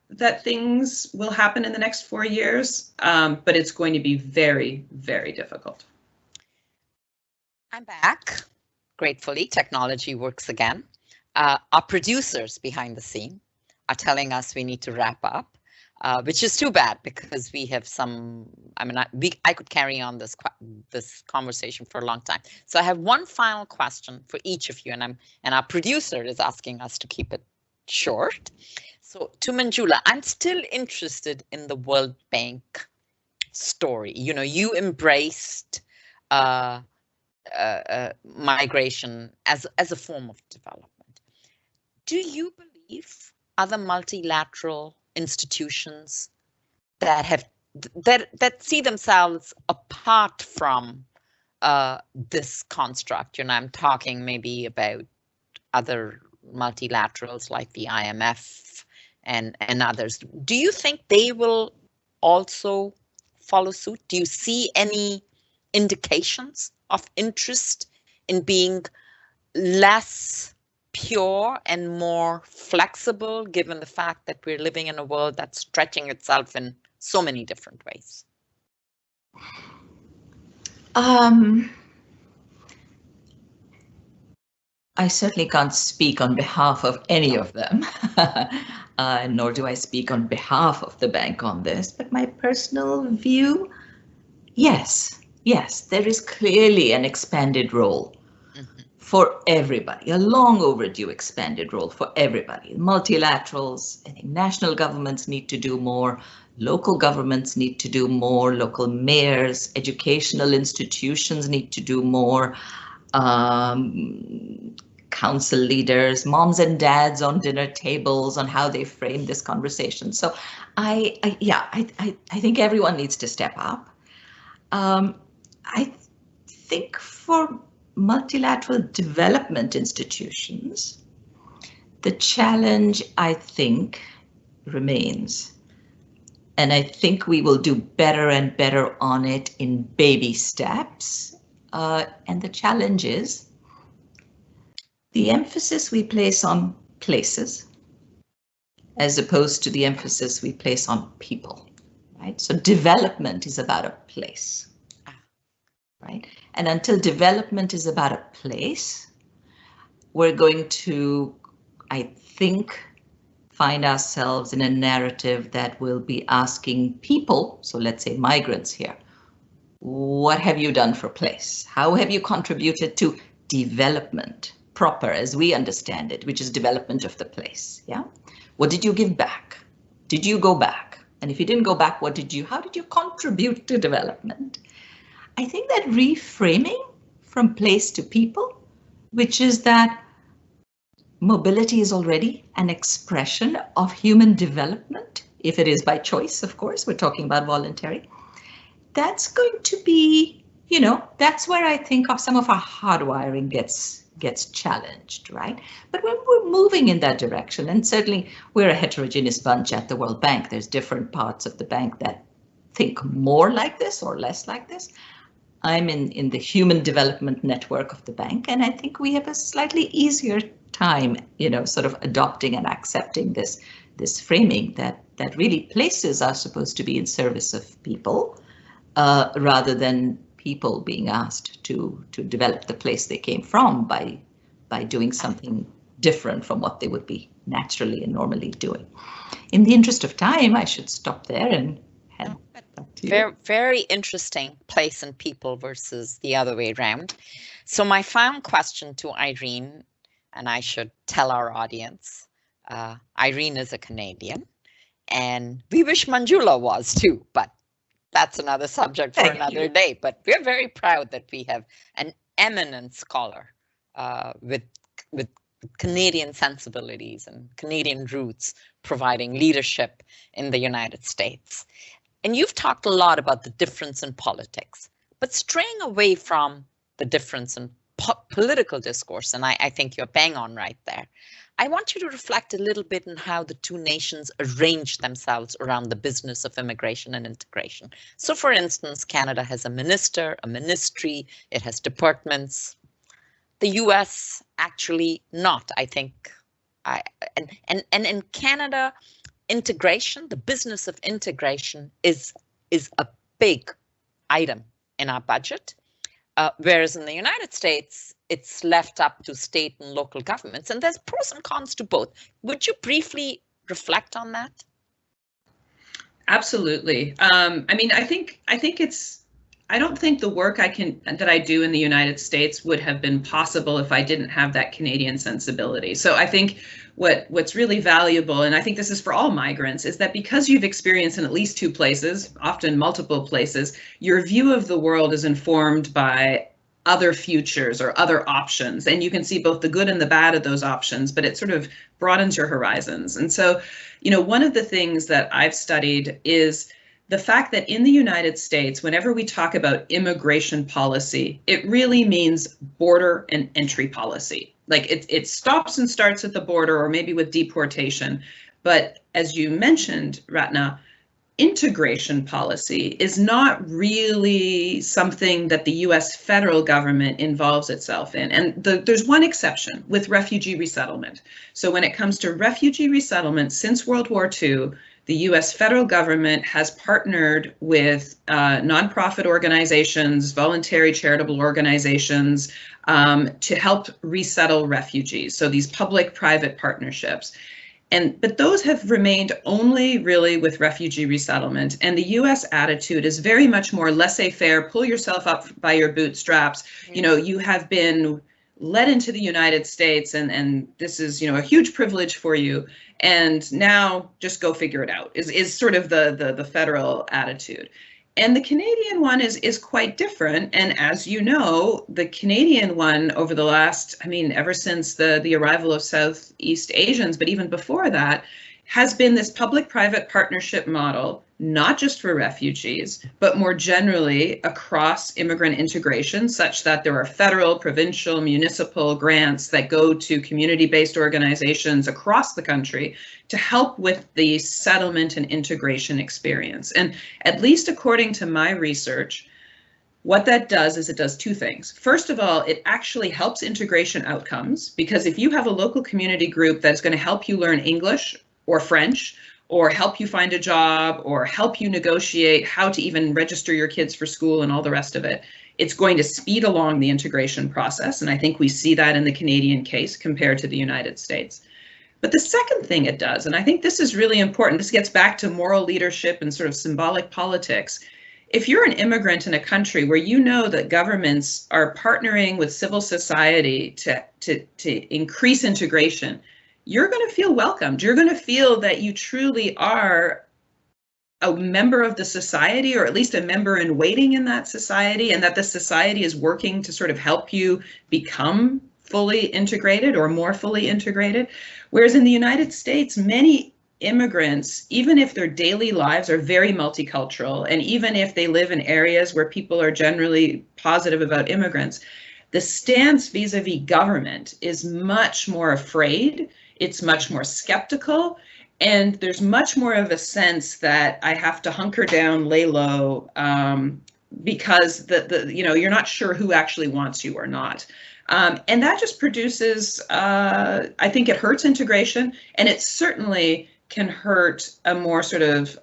that things will happen in the next 4 years, but it's going to be very, very difficult. I'm back. Gratefully, technology works again. Our producers behind the scene are telling us we need to wrap up, which is too bad because we have some. I mean, I could carry on this conversation for a long time. So I have one final question for each of you, and our producer is asking us to keep it short. So to Manjula, I'm still interested in the World Bank story. You know, you embraced migration as a form of development. Do you believe other multilateral institutions that see themselves apart from this construct? You know, I'm talking maybe about other multilaterals like the IMF and others. Do you think they will also follow suit? Do you see any indications of interest in being less pure and more flexible, given the fact that we're living in a world that's stretching itself in so many different ways? I certainly can't speak on behalf of any of them, nor do I speak on behalf of the bank on this, but my personal view, yes, there is clearly an expanded role for everybody, a long overdue expanded role for everybody. Multilaterals, I think national governments need to do more, local governments need to do more, local mayors, educational institutions need to do more, council leaders, moms and dads on dinner tables on how they frame this conversation. So I think everyone needs to step up. I think for multilateral development institutions, the challenge, I think, remains. And I think we will do better and better on it in baby steps. And the challenge is the emphasis we place on places as opposed to the emphasis we place on people, right? So development is about a place, right? And until development is about a place, we're going to, I think, find ourselves in a narrative that will be asking people, so let's say migrants here, what have you done for place? How have you contributed to development, proper as we understand it, which is development of the place? Yeah. What did you give back? Did you go back? And if you didn't go back, how did you contribute to development? I think that reframing from place to people, which is that mobility is already an expression of human development, if it is by choice, of course, we're talking about voluntary. That's going to be, that's where I think some of our hardwiring gets challenged, right? But when we're moving in that direction, and certainly we're a heterogeneous bunch at the World Bank, there's different parts of the bank that think more like this or less like this. I'm in the human development network of the bank, and I think we have a slightly easier time, sort of adopting and accepting this framing that really places are supposed to be in service of people, rather than people being asked to develop the place they came from by doing something different from what they would be naturally and normally doing. In the interest of time, I should stop there and head back to you. Very, very interesting, place and people versus the other way around. So my final question to Irene, and I should tell our audience, Irene is a Canadian, and we wish Manjula was too, but that's another subject for another day. But we're very proud that we have an eminent scholar with Canadian sensibilities and Canadian roots providing leadership in the United States. And you've talked a lot about the difference in politics, but straying away from the difference in political discourse, and I think you're bang on right there. I want you to reflect a little bit on how the two nations arrange themselves around the business of immigration and integration. So for instance, Canada has a minister, a ministry, it has departments. The US actually not, I think. And in Canada, integration, the business of integration is a big item in our budget. Whereas in the United States, it's left up to state and local governments, and there's pros and cons to both. Would you briefly reflect on that? Absolutely. I don't think the work that I do in the United States would have been possible if I didn't have that Canadian sensibility. So I think what's really valuable, and I think this is for all migrants, is that because you've experienced in at least two places, often multiple places, your view of the world is informed by other futures or other options. And you can see both the good and the bad of those options, but it sort of broadens your horizons. And so, one of the things that I've studied is the fact that in the United States, whenever we talk about immigration policy, it really means border and entry policy. Like it stops and starts at the border or maybe with deportation. But as you mentioned, Ratna, integration policy is not really something that the US federal government involves itself in. And there's one exception with refugee resettlement. So when it comes to refugee resettlement since World War II, the US federal government has partnered with nonprofit organizations, voluntary charitable organizations to help resettle refugees. So these public-private partnerships. But those have remained only really with refugee resettlement. And the US attitude is very much more laissez-faire, pull yourself up by your bootstraps. You have been led into the United States and this is, a huge privilege for you. And now just go figure it out is sort of the federal attitude. And the Canadian one is quite different. And as you know, the Canadian one over the last, ever since the arrival of Southeast Asians, but even before that, has been this public-private partnership model, not just for refugees, but more generally across immigrant integration, such that there are federal, provincial, municipal grants that go to community-based organizations across the country to help with the settlement and integration experience. And at least according to my research, what that does is it does two things. First of all, it actually helps integration outcomes, because if you have a local community group that's going to help you learn English or French, or help you find a job, or help you negotiate how to even register your kids for school and all the rest of it, it's going to speed along the integration process. And I think we see that in the Canadian case compared to the United States. But the second thing it does, and I think this is really important, this gets back to moral leadership and sort of symbolic politics. If you're an immigrant in a country where you know that governments are partnering with civil society to increase integration, you're going to feel welcomed. You're going to feel that you truly are a member of the society, or at least a member in waiting in that society, and that the society is working to sort of help you become fully integrated or more fully integrated. Whereas in the United States, many immigrants, even if their daily lives are very multicultural, and even if they live in areas where people are generally positive about immigrants, the stance vis-a-vis government is much more afraid, it's much more skeptical, and there's much more of a sense that I have to hunker down, lay low, because you're not sure who actually wants you or not. And that just produces, I think it hurts integration, and it certainly can hurt a more sort of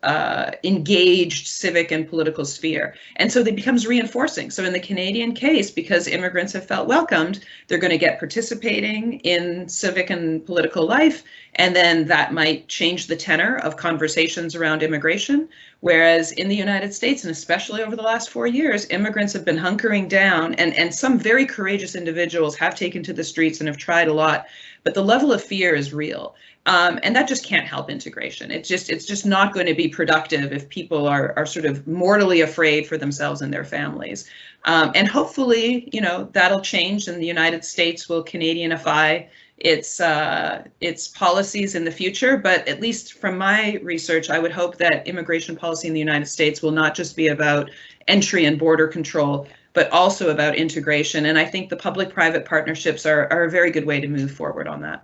engaged civic and political sphere. And so it becomes reinforcing. So in the Canadian case, because immigrants have felt welcomed, they're going to get participating in civic and political life, and then that might change the tenor of conversations around immigration. Whereas in the United States, and especially over the last 4 years, immigrants have been hunkering down, and some very courageous individuals have taken to the streets and have tried a lot, but the level of fear is real. And that just can't help integration. It's just not going to be productive if people are sort of mortally afraid for themselves and their families. And hopefully, that'll change, and the United States will Canadianify its policies in the future. But at least from my research, I would hope that immigration policy in the United States will not just be about entry and border control, but also about integration. And I think the public-private partnerships are a very good way to move forward on that.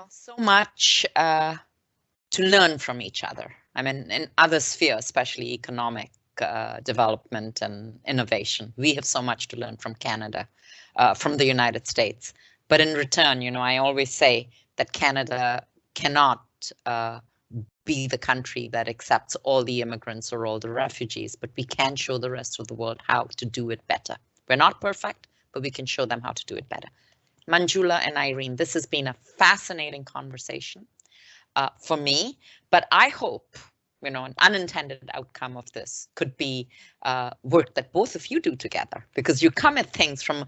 So much to learn from each other. I mean, in other spheres, especially economic development and innovation, we have so much to learn from Canada, from the United States. But in return, I always say that Canada cannot be the country that accepts all the immigrants or all the refugees, but we can show the rest of the world how to do it better. We're not perfect, but we can show them how to do it better. Manjula and Irene, this has been a fascinating conversation for me, but I hope, an unintended outcome of this could be work that both of you do together, because you come at things from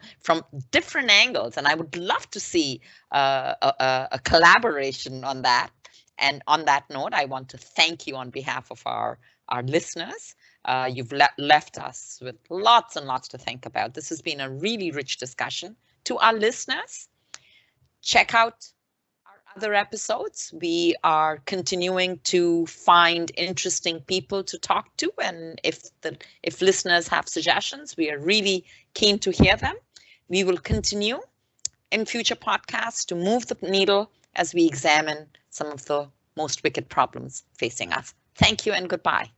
different angles, and I would love to see a collaboration on that. And on that note, I want to thank you on behalf of our listeners. You've left us with lots and lots to think about. This has been a really rich discussion. To our listeners, check out our other episodes. We are continuing to find interesting people to talk to, and if listeners have suggestions, we are really keen to hear them. We will continue in future podcasts to move the needle as we examine some of the most wicked problems facing us. Thank you and goodbye.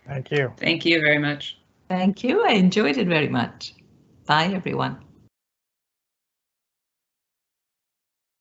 Thank you. Thank you very much. Thank you. I enjoyed it very much. Bye, everyone.